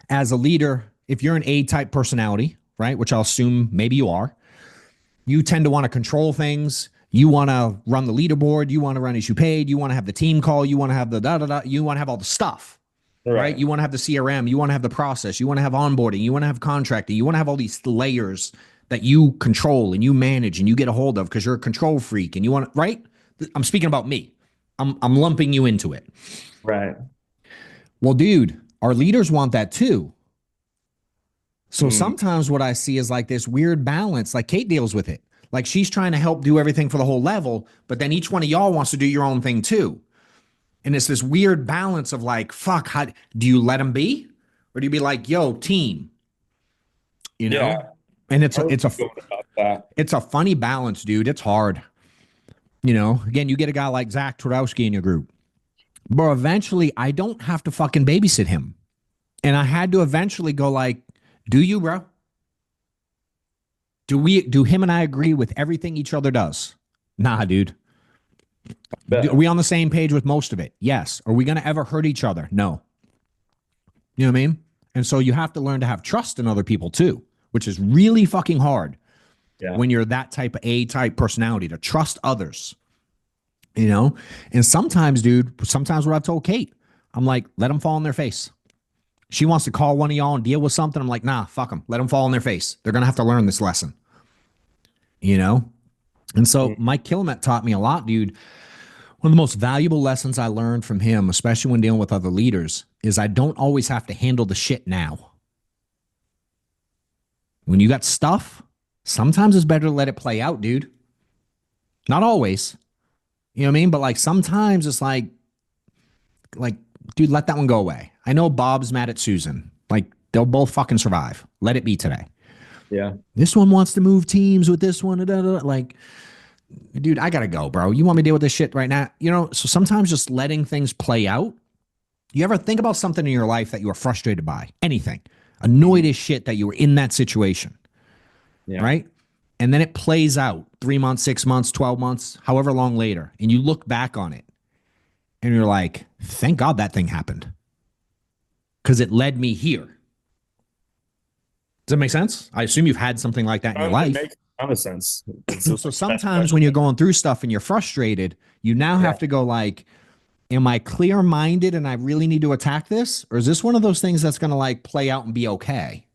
as a leader, if you're an A-type personality, right, which I'll assume maybe you are, you tend to want to control things. You want to run the leaderboard. You want to run issue paid. You want to have the team call. You want to have the da-da-da. You want to have all the stuff, right? You want to have the CRM. You want to have the process. You want to have onboarding. You want to have contracting. You want to have all these layers that you control and you manage and you get a hold of because you're a control freak and you want to, right? I'm speaking about me. I'm lumping you into it. Right. Well, dude, our leaders want that too. So sometimes what I see is like this weird balance, like Kate deals with it. Like she's trying to help do everything for the whole level, but then each one of y'all wants to do your own thing too. And it's this weird balance of like, fuck, how do you let them be? Or do you be like, yo, team? Yeah. And it's a funny balance, dude. It's hard. Again, you get a guy like Zach Twarowski in your group. But eventually I don't have to fucking babysit him. And I had to eventually go like, do you, bro? Do him and I agree with everything each other does? Nah, dude. Are we on the same page with most of it? Yes. Are we going to ever hurt each other? No. You know what I mean? And so you have to learn to have trust in other people too, which is really fucking hard when you're that type of A-type personality, to trust others. And sometimes, dude, what I've told Kate, I'm like, let them fall on their face. She wants to call one of y'all and deal with something. I'm like, nah, fuck them. Let them fall on their face. They're going to have to learn this lesson. And so Mike Kilmet taught me a lot, dude. One of the most valuable lessons I learned from him, especially when dealing with other leaders, is I don't always have to handle the shit now. When you got stuff, sometimes it's better to let it play out, dude. Not always. You know what I mean? But like sometimes it's like, dude, let that one go away. I know Bob's mad at Susan. Like they'll both fucking survive. Let it be today. Yeah. This one wants to move teams with this one. Like, dude, I gotta go, bro. You want me to deal with this shit right now? So sometimes just letting things play out. You ever think about something in your life that you were frustrated by? Anything. Annoyed as shit that you were in that situation. Yeah. Right? And then it plays out 3 months, 6 months, 12 months, however long later. And you look back on it. and you're like, thank God that thing happened because it led me here. Does that make sense? I assume you've had something like that in your It life. makes a ton of sense. So sometimes when you're going through stuff and you're frustrated, you now have to go like, am I clear minded and I really need to attack this? Or is this one of those things that's going to like play out and be okay?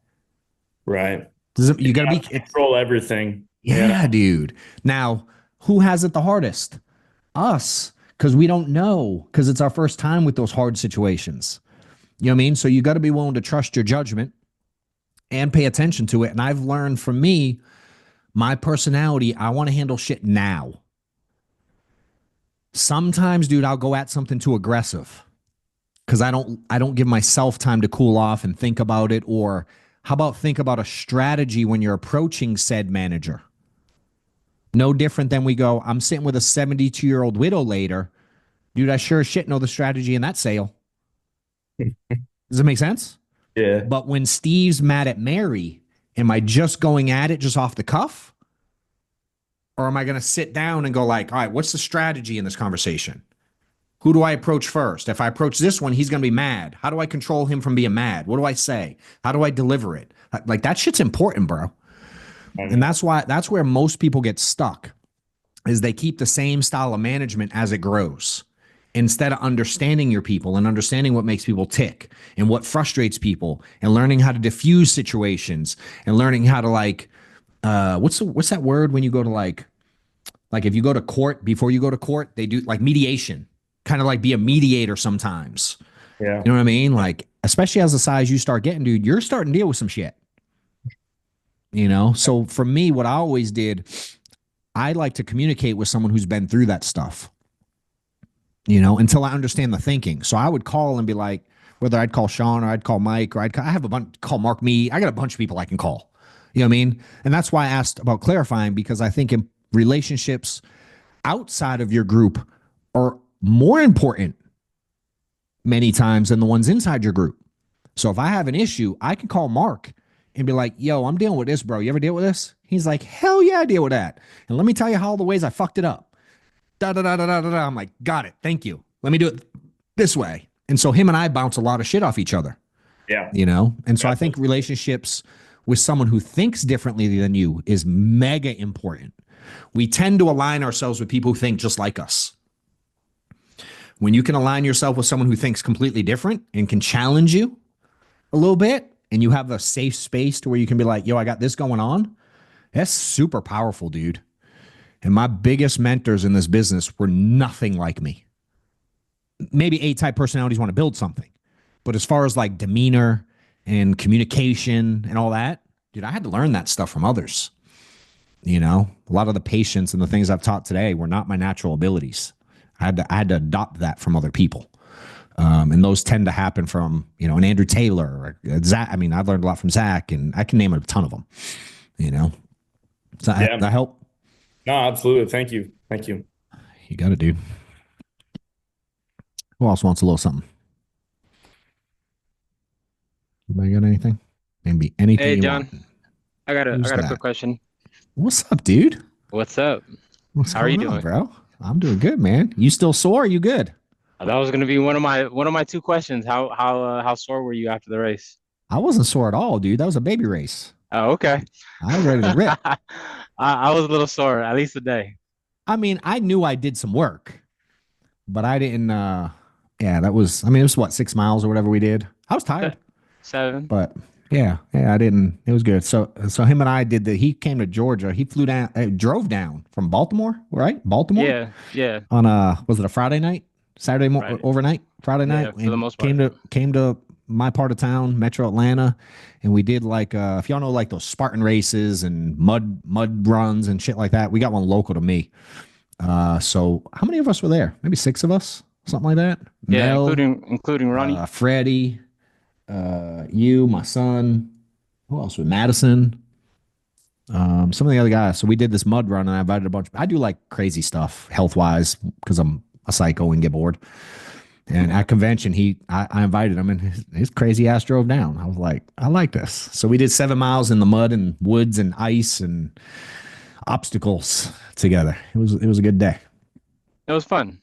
Right. You got to be control everything. Yeah, dude. Now, who has it the hardest? Us, because we don't know, because it's our first time with those hard situations. You know what I mean? So you got to be willing to trust your judgment and pay attention to it. And I've learned from me, my personality, I want to handle shit now. Sometimes, dude, I'll go at something too aggressive because I don't give myself time to cool off and think about it. Or how about think about a strategy when you're approaching said manager? No different than we go, I'm sitting with a 72-year-old widow later. Dude, I sure as shit know the strategy in that sale. Does it make sense? Yeah. But when Steve's mad at Mary, am I just going at it just off the cuff? Or am I going to sit down and go like, all right, what's the strategy in this conversation? Who do I approach first? If I approach this one, he's going to be mad. How do I control him from being mad? What do I say? How do I deliver it? Like that shit's important, bro. And that's where most people get stuck is they keep the same style of management as it grows instead of understanding your people and understanding what makes people tick and what frustrates people and learning how to diffuse situations and learning how to like what's that word when you go to like if you go to court, before you go to court, they do like mediation, kind of like be a mediator sometimes. Yeah. You know what I mean? Like, especially as the size you start getting, dude, you're starting to deal with some shit. You know? So for me, what I always did, I like to communicate with someone who's been through that stuff, you know, until I understand the thinking. So I would call and be like, whether I'd call Sean or I'd call Mike or I have a bunch, call Mark Me. I got a bunch of people I can call. You know what I mean? And that's why I asked about clarifying, because I think in relationships outside of your group are more important many times than the ones inside your group. So if I have an issue, I can call Mark and be like, yo, I'm dealing with this, bro. You ever deal with this? He's like, hell yeah, I deal with that. And let me tell you how all the ways I fucked it up. Da da da da da da. I'm like, got it. Thank you. Let me do it this way. And so him and I bounce a lot of shit off each other. Yeah. You know? And so I think relationships with someone who thinks differently than you is mega important. We tend to align ourselves with people who think just like us. When you can align yourself with someone who thinks completely different and can challenge you a little bit, and you have a safe space to where you can be like, yo, I got this going on. That's super powerful, dude. And my biggest mentors in this business were nothing like me. Maybe A-type personalities want to build something. But as far as like demeanor and communication and all that, dude, I had to learn that stuff from others. You know, a lot of the patience and the things I've taught today were not my natural abilities. I had to adopt that from other people. And those tend to happen from, you know, an Andrew Taylor or Zach. I mean, I've learned a lot from Zach, and I can name a ton of them, you know. So that help? No, absolutely. Thank you. Thank you. You got it, dude. Who else wants a little something? Anybody got anything? Maybe anything. Hey, you John. want. I got Who's a that? quick question. What's up, dude? What's up? How are you doing, bro? I'm doing good, man. You still sore? Are you good? That was gonna be one of my two questions. How sore were you after the race? I wasn't sore at all, dude. That was a baby race. Oh, okay. I was ready to rip. I was a little sore, at least today. I mean, I knew I did some work, but I didn't. That was. I mean, it was what, 6 miles or whatever we did. I was tired, 7. but yeah, I didn't. It was good. So him and I did the. He came to Georgia. He flew down, drove down from Baltimore, right? Baltimore. Yeah. On was it a Friday night? Saturday Friday. Overnight, Friday night. Yeah, for the most part. Came to my part of town, Metro Atlanta, and we did like if y'all know like those Spartan races and mud runs and shit like that. We got one local to me. So how many of us were there? Maybe 6 of us, something like that. Yeah, Mel, including Ronnie. Freddie, you, my son. Who else? With Madison. Some of the other guys. So we did this mud run, and I invited a bunch. I do like crazy stuff health wise because I'm a psycho and get bored. And at convention, I invited him, and his crazy ass drove down. I was like, I like this. So we did 7 miles in the mud and woods and ice and obstacles together. It was a good day. It was fun.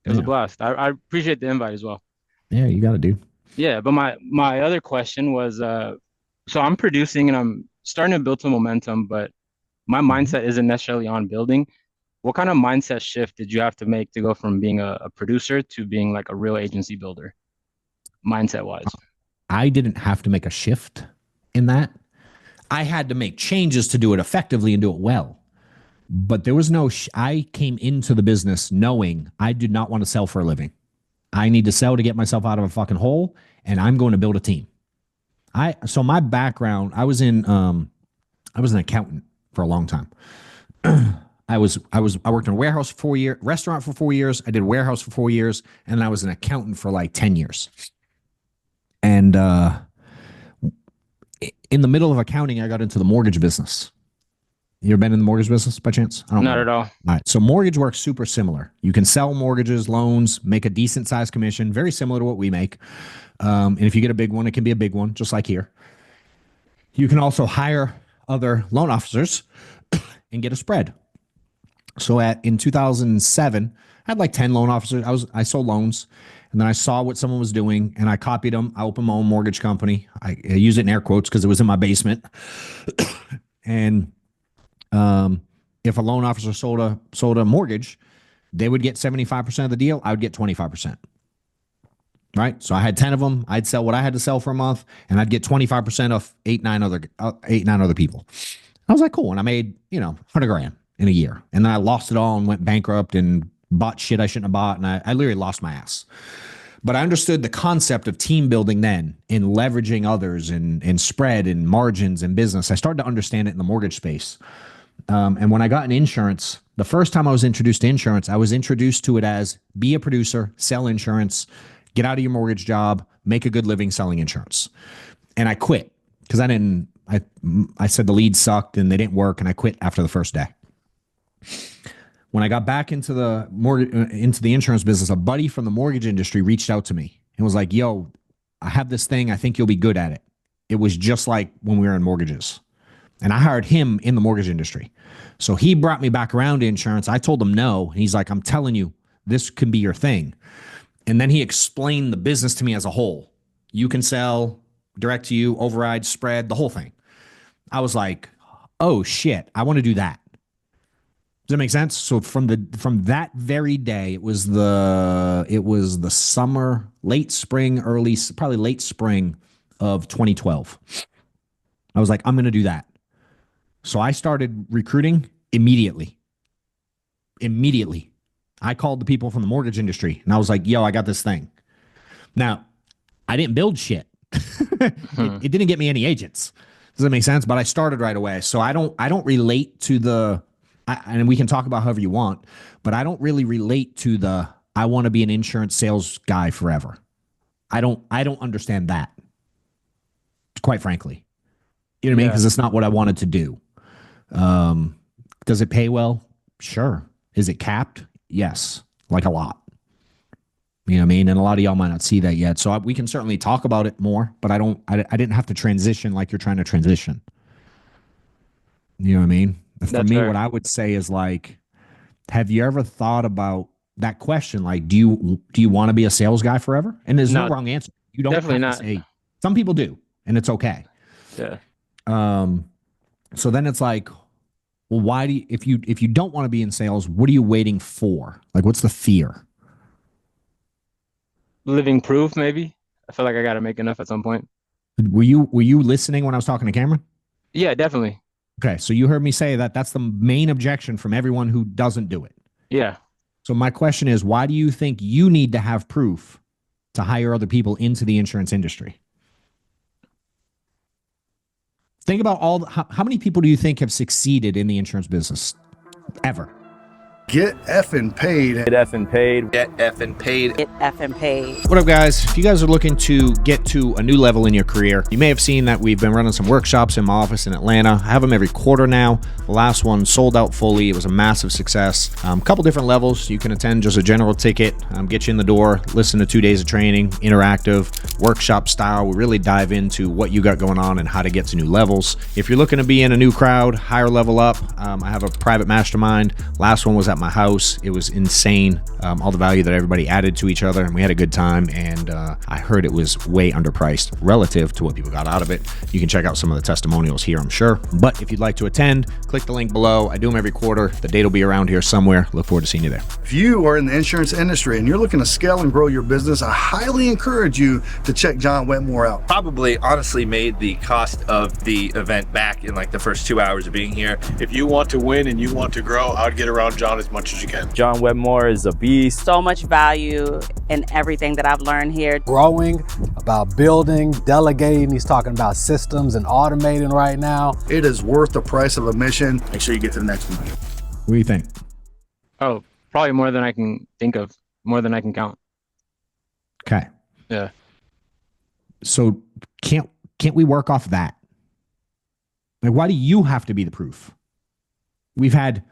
It was a Yeah. blast. I appreciate the invite as well. Yeah, you got to do. Yeah, but my other question was, so I'm producing and I'm starting to build some momentum, but my mindset isn't necessarily on building. What kind of mindset shift did you have to make to go from being a producer to being like a real agency builder, mindset wise? I didn't have to make a shift in that. I had to make changes to do it effectively and do it well. But there was no, I came into the business knowing I did not want to sell for a living. I need to sell to get myself out of a fucking hole, and I'm going to build a team. So my background, I was an accountant for a long time. I worked in a warehouse for 4 years, restaurant for 4 years. I did a warehouse for 4 years, and I was an accountant for like 10 years. And in the middle of accounting, I got into the mortgage business. You ever been in the mortgage business by chance? I don't know. Not at all. All right. So mortgage works super similar. You can sell mortgages, loans, make a decent sized commission, very similar to what we make. And if you get a big one, it can be a big one, just like here. You can also hire other loan officers and get a spread. So in 2007, I had like 10 loan officers. I sold loans, and then I saw what someone was doing, and I copied them. I opened my own mortgage company. I use it in air quotes because it was in my basement. And if a loan officer sold a mortgage, they would get 75% of the deal. I would get 25%. Right. So I had 10 of them. I'd sell what I had to sell for a month, and I'd get 25% of eight, nine other people. I was like, cool. And I made, 100 grand in a year. And then I lost it all and went bankrupt and bought shit I shouldn't have bought. And I literally lost my ass. But I understood the concept of team building then, in leveraging others and spread and margins and business. I started to understand it in the mortgage space. And when I got in insurance, the first time I was introduced to insurance, I was introduced to it as be a producer, sell insurance, get out of your mortgage job, make a good living selling insurance. And I quit because I said the leads sucked and they didn't work, and I quit after the first day. When I got back into the insurance business, a buddy from the mortgage industry reached out to me and was like, yo, I have this thing. I think you'll be good at it. It was just like when we were in mortgages. And I hired him in the mortgage industry. So he brought me back around to insurance. I told him no. And he's like, I'm telling you, this can be your thing. And then he explained the business to me as a whole. You can sell direct to you, override, spread, the whole thing. I was like, oh shit, I want to do that. Does that make sense? So from that very day, it was the summer, late spring, probably late spring of 2012. I was like, I'm going to do that. So I started recruiting immediately. I called the people from the mortgage industry and I was like, yo, I got this thing. Now, I didn't build shit. It didn't get me any agents. Does that make sense? But I started right away. So I don't relate to and we can talk about however you want, but I don't really relate to I want to be an insurance sales guy forever. I don't understand that, quite frankly. You know what I mean? Because it's not what I wanted to do. Does it pay well? Sure. Is it capped? Yes, like a lot. You know what I mean? And a lot of y'all might not see that yet. So we can certainly talk about it more, but I didn't have to transition like you're trying to transition. You know what I mean? For me, what I would say is like, have you ever thought about that question? Like, do you want to be a sales guy forever? And there's no wrong answer. You don't definitely have to not. say. Some people do, and it's okay. Yeah. So then it's like, well, why do you, if you don't want to be in sales, what are you waiting for? Like, what's the fear? Living proof, maybe. I feel like I got to make enough at some point. Were you listening when I was talking to Cameron? Yeah, definitely. Okay, so you heard me say that's the main objection from everyone who doesn't do it. Yeah. So my question is, why do you think you need to have proof to hire other people into the insurance industry? Think about how many people do you think have succeeded in the insurance business ever? Get effing paid. Get effing paid. Get effing paid. Get effing paid. What up, guys? If you guys are looking to get to a new level in your career, you may have seen that we've been running some workshops in my office in Atlanta. I have them every quarter now. The last one sold out fully. It was a massive success. A couple different levels. You can attend just a general ticket, get you in the door, listen to 2 days of training, interactive, workshop style. We really dive into what you got going on and how to get to new levels. If you're looking to be in a new crowd, higher level up, I have a private mastermind. Last one was at my house. It was insane. All the value that everybody added to each other, and we had a good time. And I heard it was way underpriced relative to what people got out of it. You can check out some of the testimonials here, I'm sure. But if you'd like to attend, click the link below. I do them every quarter. The date will be around here somewhere. Look forward to seeing you there. If you are in the insurance industry and you're looking to scale and grow your business, I highly encourage you to check John Wetmore out. Probably honestly made the cost of the event back in like the first 2 hours of being here. If you want to win and you want to grow, I would get around John as much as you can. John Wetmore is a beast. So much value in everything that I've learned here. Growing, about building, delegating. He's talking about systems and automating right now. It is worth the price of admission. Make sure you get to the next one. What do you think? Oh, probably more than I can think of, more than I can count. Okay. Yeah. So can't we work off that? Like, why do you have to be the proof? We've had,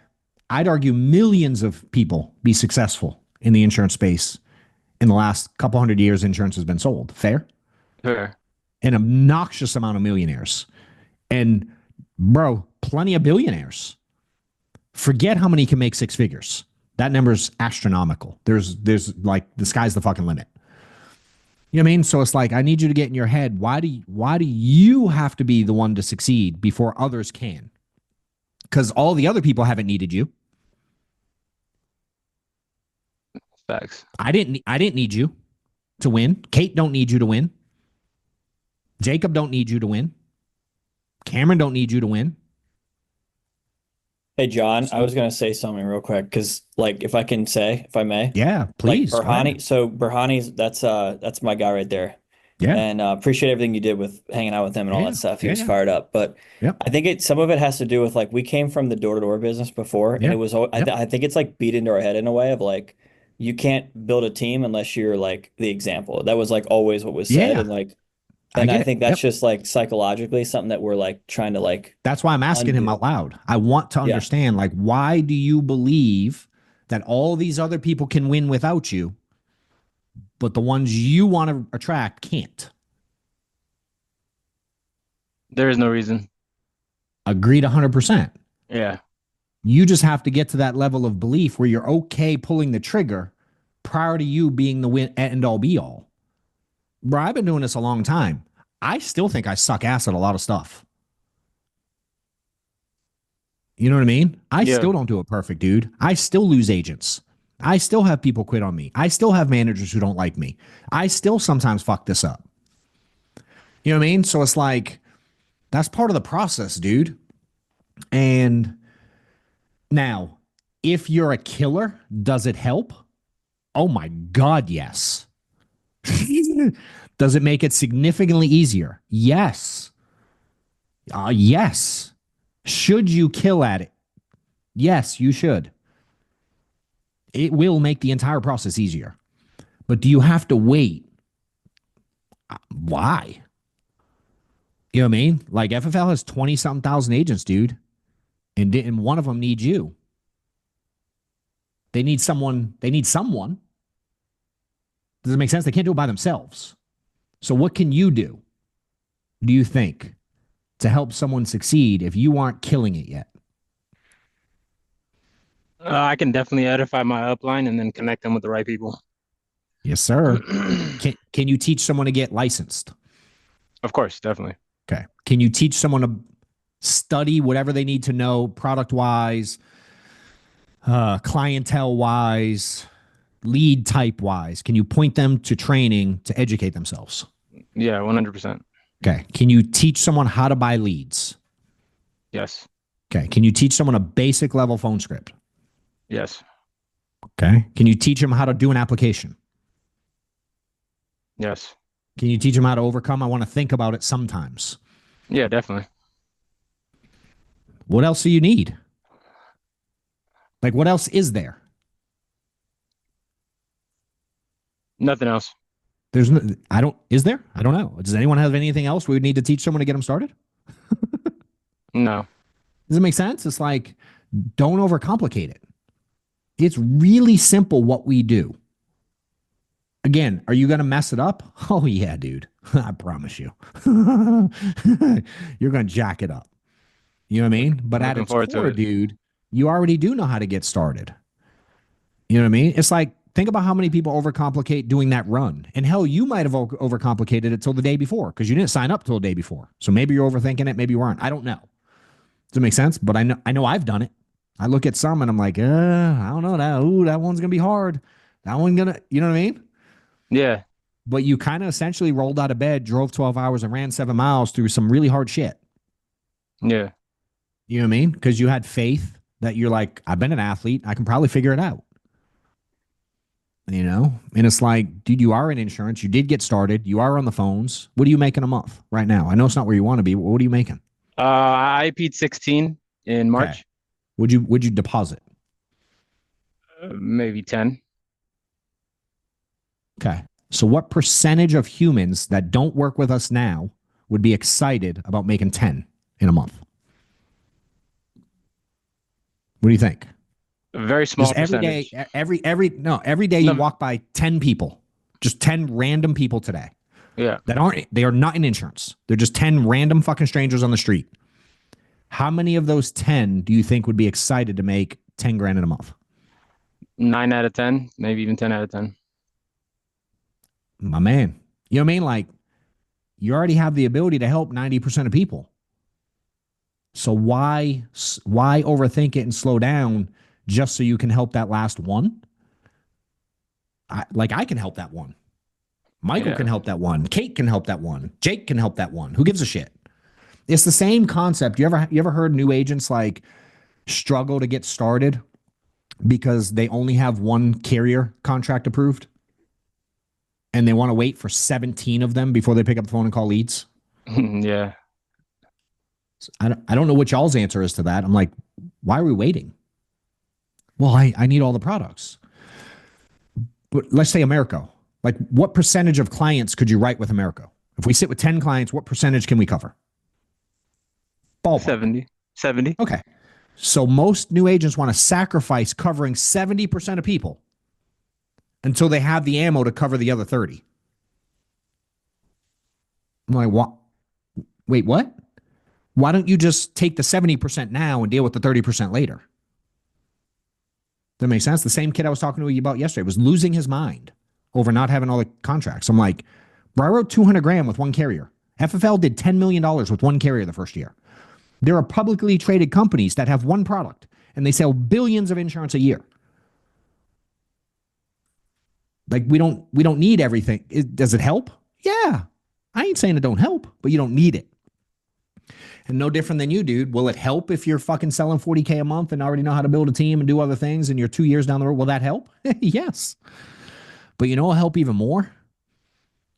I'd argue, millions of people be successful in the insurance space in the last couple hundred years. Insurance has been sold. Fair? Sure. An obnoxious amount of millionaires. And bro, plenty of billionaires. Forget how many can make six figures. That number's astronomical. There's like, the sky's the fucking limit. You know what I mean? So it's like, I need you to get in your head, why do you have to be the one to succeed before others can? Because all the other people haven't needed you. Facts. I didn't need you to win. Kate don't need you to win. Jacob don't need you to win. Cameron don't need you to win. Hey, John, I was going to say something real quick because, like, if I may. Yeah, please. Like Burhani, so Burhani's, that's my guy right there. Yeah. And appreciate everything you did with hanging out with him and all that stuff. He was fired up. But Yep. I think some of it has to do with, like, we came from the door-to-door business before. And Yeah. it was, I think it's like beat into our head in a way of like, you can't build a team unless you're like the example. That was like always what was said. Yeah. And like, and I think that's Yep. just like psychologically something that we're like trying to like. That's why I'm asking him out loud. I want to understand, like, why do you believe that all these other people can win without you, but the ones you want to attract can't? There is no reason. Agreed 100%. Yeah. You just have to get to that level of belief where you're okay pulling the trigger prior to you being the win end all be all. Bro, I've been doing this a long time. I still think I suck ass at a lot of stuff. You know what I mean? I still don't do it perfect, dude. I still lose agents. I still have people quit on me. I still have managers who don't like me. I still sometimes fuck this up. You know what I mean? So it's like, that's part of the process, dude. And now, if you're a killer, does it help? Oh my God, yes. Does it make it significantly easier? Yes. Yes. Should you kill at it? Yes, you should. It will make the entire process easier. But do you have to wait? Why? You know what I mean? Like, FFL has 20-something thousand agents, dude. And one of them needs you. They need someone. Does it make sense? They can't do it by themselves. So what can you do you think, to help someone succeed if you aren't killing it yet? I can definitely edify my upline and then connect them with the right people. Yes, sir. Can you teach someone to get licensed? Of course, definitely. Okay. Can you teach someone to study whatever they need to know, product-wise, clientele-wise, lead type-wise? Can you point them to training to educate themselves? Yeah, 100%. Okay. Can you teach someone how to buy leads? Yes. Okay. Can you teach someone a basic level phone script? Yes. Okay. Can you teach them how to do an application? Yes. Can you teach them how to overcome? I want to think about it sometimes. Yeah, definitely. What else do you need? Like, what else is there? Nothing else. Is there? I don't know. Does anyone have anything else we would need to teach someone to get them started? No. Does it make sense? It's like, don't overcomplicate it. It's really simple what we do. Again, are you going to mess it up? Oh, yeah, dude. I promise you. You're going to jack it up. You know what I mean? But at its core, dude, you already do know how to get started. You know what I mean? It's like, think about how many people overcomplicate doing that run. And hell, you might have overcomplicated it till the day before because you didn't sign up till the day before. So maybe you're overthinking it, maybe you weren't. I don't know. Does it make sense? But I know I've done it. I look at some and I'm like, I don't know. That one's gonna be hard. That one's gonna, you know what I mean? Yeah. But you kind of essentially rolled out of bed, drove 12 hours and ran 7 miles through some really hard shit. Yeah. You know what I mean? Because you had faith that you're like, I've been an athlete. I can probably figure it out. You know? And it's like, dude, you are in insurance. You did get started. You are on the phones. What are you making a month right now? I know it's not where you want to be, but what are you making? I IP'd 16 in March. Okay. Would you deposit? Maybe 10. Okay. So what percentage of humans that don't work with us now would be excited about making 10 in a month? What do you think? A very small Just every percentage. day, every day you walk by 10 people, just 10 random people today. Yeah. They are not in insurance. They're just 10 random fucking strangers on the street. How many of those 10 do you think would be excited to make 10 grand in a month? 9 out of 10, maybe even 10 out of 10. My man. You know what I mean? Like, you already have the ability to help 90% of people. So why overthink it and slow down just so you can help that last one? I can help that one. Michael can help that one. Kate can help that one. Jake can help that one. Who gives a shit? It's the same concept. You ever heard new agents like struggle to get started because they only have one carrier contract approved and they want to wait for 17 of them before they pick up the phone and call leads? Yeah. I don't know what y'all's answer is to that. I'm like, why are we waiting? Well, I need all the products. But let's say Americo. Like, what percentage of clients could you write with Americo? If we sit with 10 clients, what percentage can we cover? Ballpark. 70. Okay. So most new agents want to sacrifice covering 70% of people until they have the ammo to cover the other 30. I'm like, what? Wait, what? Why don't you just take the 70% now and deal with the 30% later? That makes sense. The same kid I was talking to you about yesterday was losing his mind over not having all the contracts. I'm like, bro, I wrote 200 grand with one carrier. FFL did $10 million with one carrier the first year. There are publicly traded companies that have one product and they sell billions of insurance a year. Like, we don't need everything. Does it help? Yeah. I ain't saying it don't help, but you don't need it. And no different than you, dude. Will it help if you're fucking selling $40K a month and already know how to build a team and do other things and you're 2 years down the road? Will that help? Yes. But you know what'll help even more?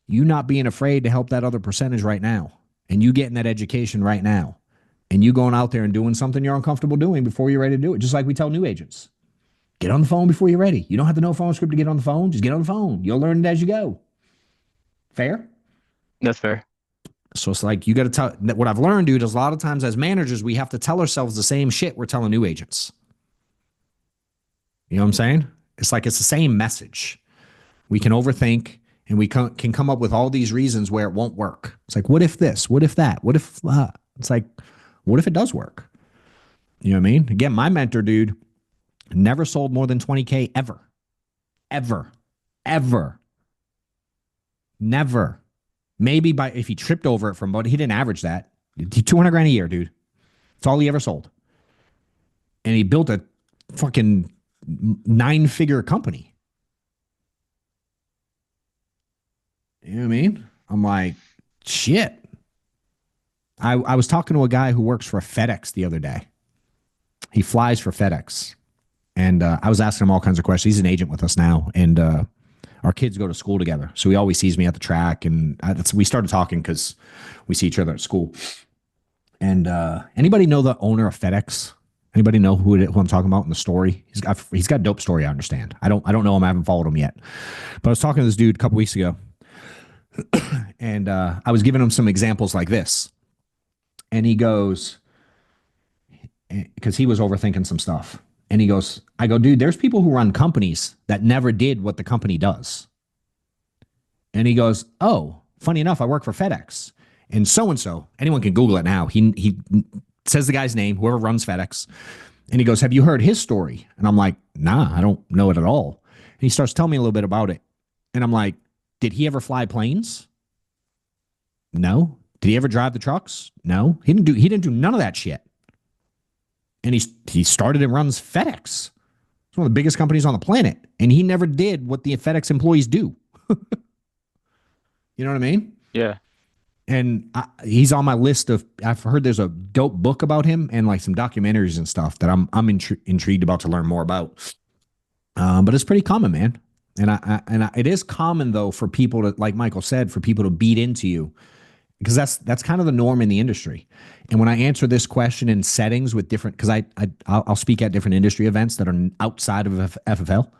You not being afraid to help that other percentage right now. And you getting that education right now. And you going out there and doing something you're uncomfortable doing before you're ready to do it. Just like we tell new agents. Get on the phone before you're ready. You don't have to know phone script to get on the phone. Just get on the phone. You'll learn it as you go. Fair? That's fair. So it's like, you got to tell, what I've learned, dude, is a lot of times as managers, we have to tell ourselves the same shit we're telling new agents. You know what I'm saying? It's like, it's the same message. We can overthink and we can come up with all these reasons where it won't work. It's like, what if this? What if that? What if, it's like, what if it does work? You know what I mean? Again, my mentor, dude, never sold more than 20K ever. Ever. Ever. Never. Maybe if he tripped over it from, but he didn't average that. 200 grand a year, dude. That's all he ever sold. And he built a fucking 9-figure company. You know what I mean? I'm like, shit. I was talking to a guy who works for FedEx the other day. He flies for FedEx. And I was asking him all kinds of questions. He's an agent with us now. And our kids go to school together. So he always sees me at the track. And we started talking because we see each other at school. And anybody know the owner of FedEx? Anybody know who I'm talking about in the story? He's got a dope story, I understand. I don't know him. I haven't followed him yet. But I was talking to this dude a couple weeks ago. And I was giving him some examples like this. And he goes, because he was overthinking some stuff. And he goes, I go, dude, there's people who run companies that never did what the company does. And he goes, oh, funny enough, I work for FedEx. And so, anyone can Google it now. He says the guy's name, whoever runs FedEx. And he goes, have you heard his story? And I'm like, nah, I don't know it at all. And he starts telling me a little bit about it. And I'm like, did he ever fly planes? No. Did he ever drive the trucks? No. He didn't do none of that shit. And he started and runs FedEx. It's one of the biggest companies on the planet. And he never did what the FedEx employees do. You know what I mean? Yeah. And he's on my list of, I've heard there's a dope book about him and like some documentaries and stuff that I'm intrigued about to learn more about. But it's pretty common, man. And it is common though for people to, like Michael said, for people to beat into you, because that's kind of the norm in the industry. And when I answer this question in settings with different, because I'll speak at different industry events that are outside of FFL,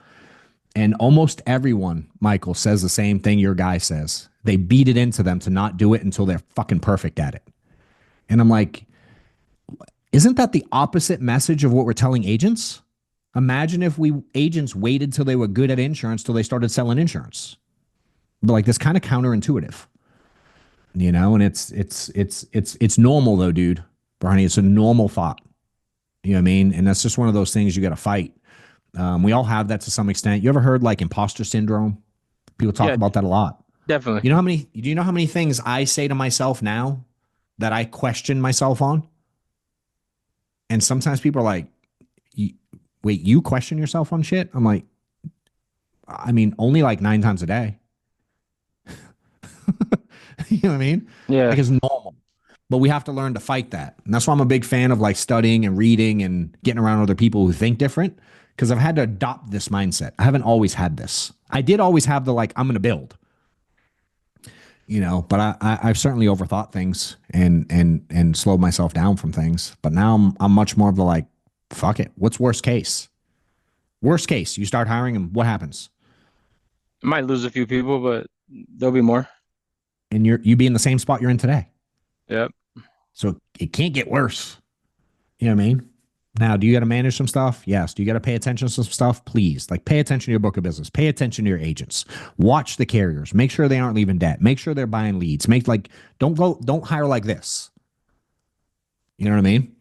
and almost everyone, Michael, says the same thing your guy says. They beat it into them to not do it until they're fucking perfect at it. And I'm like, isn't that the opposite message of what we're telling agents? Imagine if agents waited till they were good at insurance till they started selling insurance. But like, this kind of counterintuitive, you know. And it's normal though, dude. Barney, it's a normal thought. You know what I mean? And that's just one of those things you got to fight. We all have that to some extent. You ever heard like imposter syndrome? People talk about that a lot. Definitely. Do you know how many things I say to myself now that I question myself on? And sometimes people are like, wait, you question yourself on shit? I'm like, I mean, only like 9 times a day. You know what I mean? Yeah. Like, it's normal. But we have to learn to fight that. And that's why I'm a big fan of like studying and reading and getting around other people who think different, because I've had to adopt this mindset. I haven't always had this. I did always have the like, I'm going to build, you know, but I've certainly overthought things and slowed myself down from things. But now I'm much more of the like, fuck it. What's worst case? Worst case, you start hiring and what happens? I might lose a few people, but there'll be more. And you be in the same spot you're in today. Yep. So it can't get worse. You know what I mean? Now, do you got to manage some stuff? Yes. Do you got to pay attention to some stuff? Please. Like, pay attention to your book of business. Pay attention to your agents. Watch the carriers. Make sure they aren't leaving debt. Make sure they're buying leads. Don't hire like this. You know what I mean?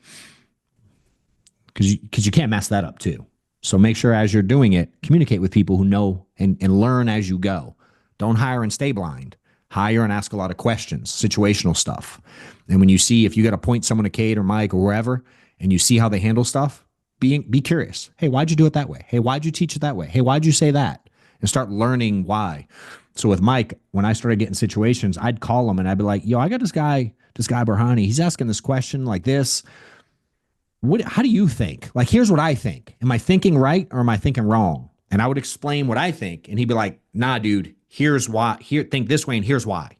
Because you can't mess that up too. So make sure as you're doing it, communicate with people who know and learn as you go. Don't hire and stay blind. Hire and ask a lot of questions, situational stuff. And when you see, if you got to point someone to Kate or Mike or wherever, and you see how they handle stuff, be curious. Hey, why'd you do it that way? Hey, why'd you teach it that way? Hey, why'd you say that? And start learning why. So with Mike, when I started getting situations, I'd call him and I'd be like, yo, I got this guy Barhani. He's asking this question like this. How do you think? Like, here's what I think. Am I thinking right or am I thinking wrong? And I would explain what I think. And he'd be like, nah, dude, here's why. Think this way and here's why.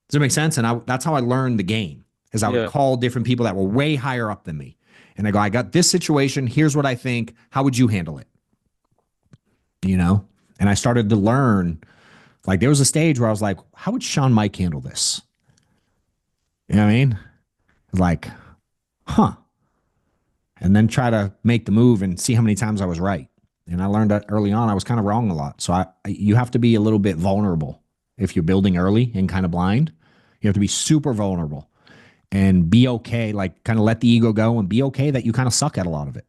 Does that make sense? And that's how I learned the game, is I would call different people that were way higher up than me. And I go, I got this situation. Here's what I think. How would you handle it? You know? And I started to learn. Like, there was a stage where I was like, how would Sean Mike handle this? You know what I mean? Like, huh. And then try to make the move and see how many times I was right. And I learned that early on I was kind of wrong a lot. So you have to be a little bit vulnerable if you're building early and kind of blind. You have to be super vulnerable and be okay, like kind of let the ego go and be okay that you kind of suck at a lot of it.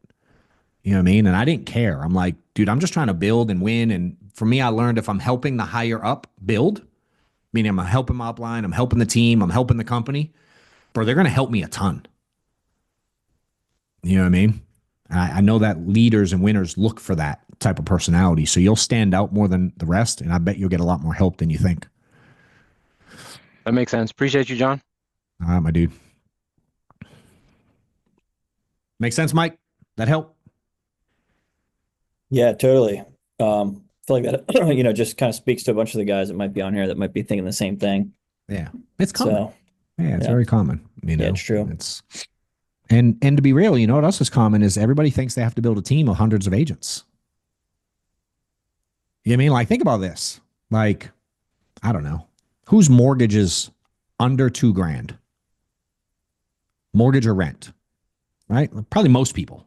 You know what I mean? And I didn't care. I'm like, dude, I'm just trying to build and win. And for me, I learned if I'm helping the higher up build, meaning I'm helping my upline, I'm helping the team, I'm helping the company, bro, they're going to help me a ton. You know what I mean? I know that leaders and winners look for that type of personality. So you'll stand out more than the rest. And I bet you'll get a lot more help than you think. That makes sense. Appreciate you, John. All right, my dude. Makes sense, Mike? That help? Yeah, totally. I feel like that, just kind of speaks to a bunch of the guys that might be on here that might be thinking the same thing. Yeah. It's common. So, it's very common. You know, yeah, it's true. And to be real, you know what else is common is everybody thinks they have to build a team of hundreds of agents. You know what I mean? Like, think about this. Like, I don't know. Whose mortgage is under $2,000? Mortgage or rent, right? Probably most people.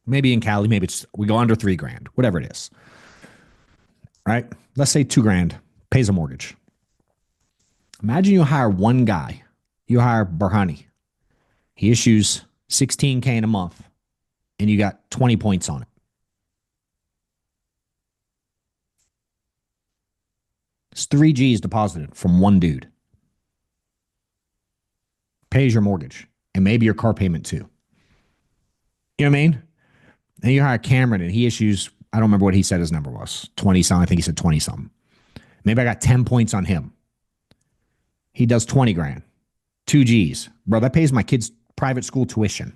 Maybe in Cali, maybe we go under $3,000, whatever it is. Right? Let's say $2,000 pays a mortgage. Imagine you hire one guy. You hire Barhani. He issues $16K in a month and you got 20 points on it. It's 3 G's deposited from one dude. Pays your mortgage and maybe your car payment too. You know what I mean? And you hire Cameron and he issues, I don't remember what he said his number was, 20 something. I think he said 20 something. Maybe I got 10 points on him. He does 20 grand, 2 G's. Bro, that pays my kids' private school tuition.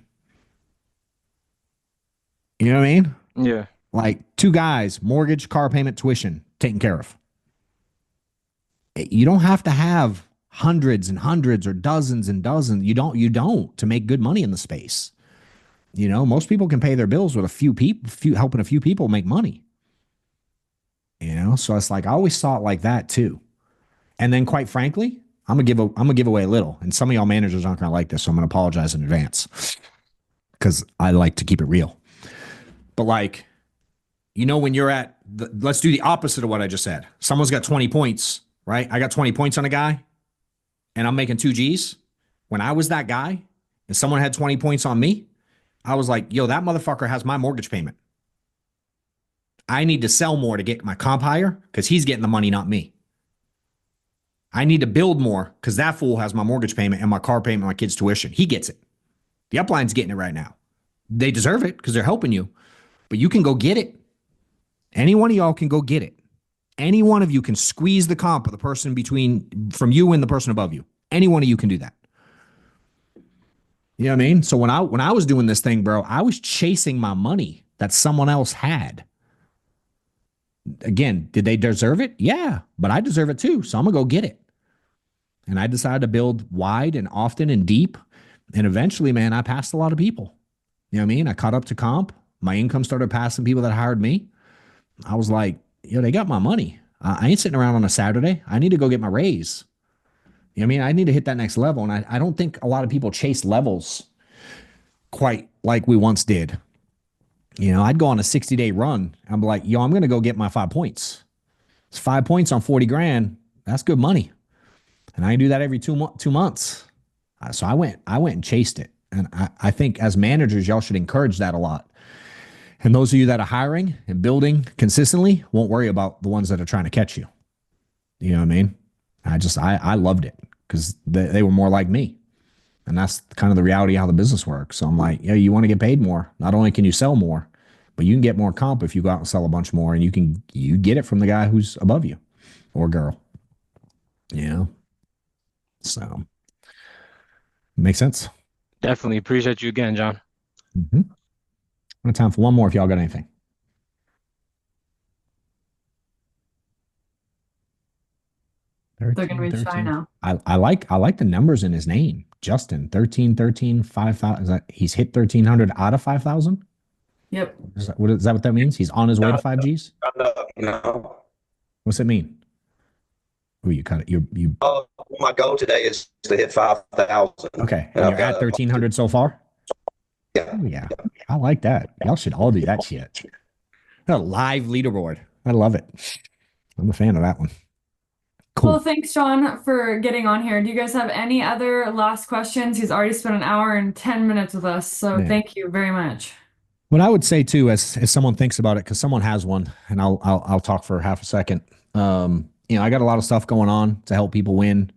You know what I mean? Yeah. Like 2 guys, mortgage, car payment, tuition, taken care of. You don't have to have hundreds and hundreds or dozens and dozens. You don't to make good money in the space. You know, most people can pay their bills with a few people, helping a few people make money. You know, so it's like I always saw it like that too. And then, quite frankly, I'm gonna give away a little. And some of y'all managers aren't gonna like this, so I'm gonna apologize in advance because I like to keep it real. But like, you know, when you're at let's do the opposite of what I just said. Someone's got 20 points, right? I got 20 points on a guy, and I'm making 2 G's. When I was that guy, and someone had 20 points on me, I was like, yo, that motherfucker has my mortgage payment. I need to sell more to get my comp higher because he's getting the money, not me. I need to build more because that fool has my mortgage payment and my car payment, my kids' tuition. He gets it. The upline's getting it right now. They deserve it because they're helping you, but you can go get it. Any one of y'all can go get it. Any one of you can squeeze the comp of the person from you and the person above you. Any one of you can do that. You know what I mean? So when I was doing this thing, bro, I was chasing my money that someone else had. Again, did they deserve it? Yeah, but I deserve it too. So I'm going to go get it. And I decided to build wide and often and deep. And eventually, man, I passed a lot of people. You know what I mean? I caught up to comp. My income started passing people that hired me. I was like, they got my money. I ain't sitting around on a Saturday. I need to go get my raise. You know what I mean? I need to hit that next level. And I don't think a lot of people chase levels quite like we once did. You know, I'd go on a 60-day run. I'm like, I'm going to go get my 5 points. It's 5 points on 40 grand. That's good money. And I do that every 2 months. So I went and chased it. And I think as managers, y'all should encourage that a lot. And those of you that are hiring and building consistently won't worry about the ones that are trying to catch you. You know what I mean? I loved it because they were more like me. And that's kind of the reality of how the business works. So I'm like, you want to get paid more. Not only can you sell more, but you can get more comp if you go out and sell a bunch more, and you get it from the guy who's above you or girl. You know? So makes sense. Definitely appreciate you again, John. Mm-hmm. I have time for one more if y'all got anything. They're going to be shy now. I like the numbers in his name. Justin, 13, 5,000. He's hit 1,300 out of 5,000? Yep. Is that what that means? He's on his way to 5 Gs? No. What's it mean? Oh, you cut it. You. My goal today is to hit 5,000. Okay. And you're at 1,300 so far? Yeah. Oh, yeah. I like that. Y'all should all do that shit. A live leaderboard. I love it. I'm a fan of that one. Cool. Well, thanks, John, for getting on here. Do you guys have any other last questions? He's already spent an hour and 10 minutes with us, so thank you very much. What I would say too, as someone thinks about it, because someone has one, and I'll talk for half a second. I got a lot of stuff going on to help people win.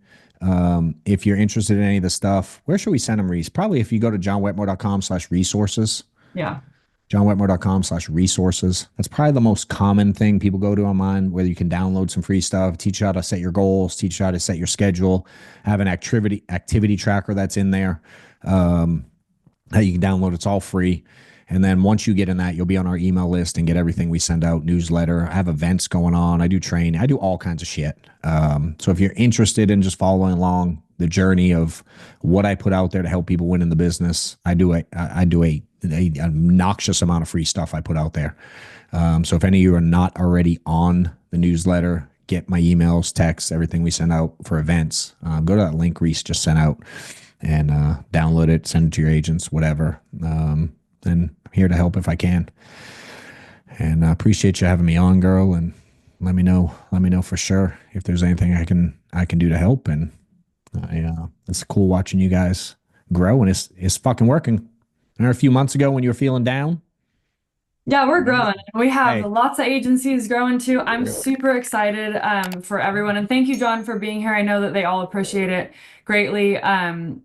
If you're interested in any of the stuff, where should we send them, Reese? Probably if you go to johnwetmore.com/resources. Yeah. johnwetmore.com/resources. That's probably the most common thing people go to online, where you can download some free stuff, teach you how to set your goals, teach you how to set your schedule, have an activity tracker that's in there that you can download. It's all free. And then once you get in that, you'll be on our email list and get everything we send out, newsletter. I have events going on. I do training. I do all kinds of shit. So if you're interested in just following along the journey of what I put out there to help people win in the business, I do a obnoxious amount of free stuff I put out there. So if any of you are not already on the newsletter, get my emails, texts, everything we send out for events. Go to that link Reese just sent out and download it, send it to your agents, whatever. And I'm here to help if I can. And I appreciate you having me on, girl. And let me know for sure if there's anything I can do to help. And it's cool watching you guys grow, and it's fucking working. Remember a few months ago when you were feeling down? Yeah, we're growing. We have Hey. lots of agencies growing too. I'm super excited for everyone. And thank you, John, for being here. I know that they all appreciate it greatly.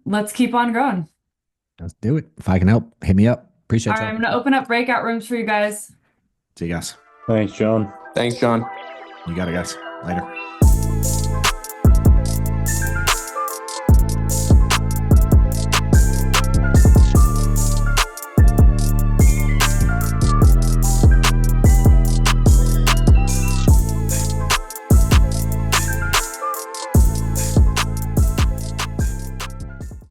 Let's keep on growing. Let's do it. If I can help, hit me up. Appreciate All right, you. I'm going to open up breakout rooms for you guys. See you guys. Thanks, John. Thanks, John. You got it, guys. Later.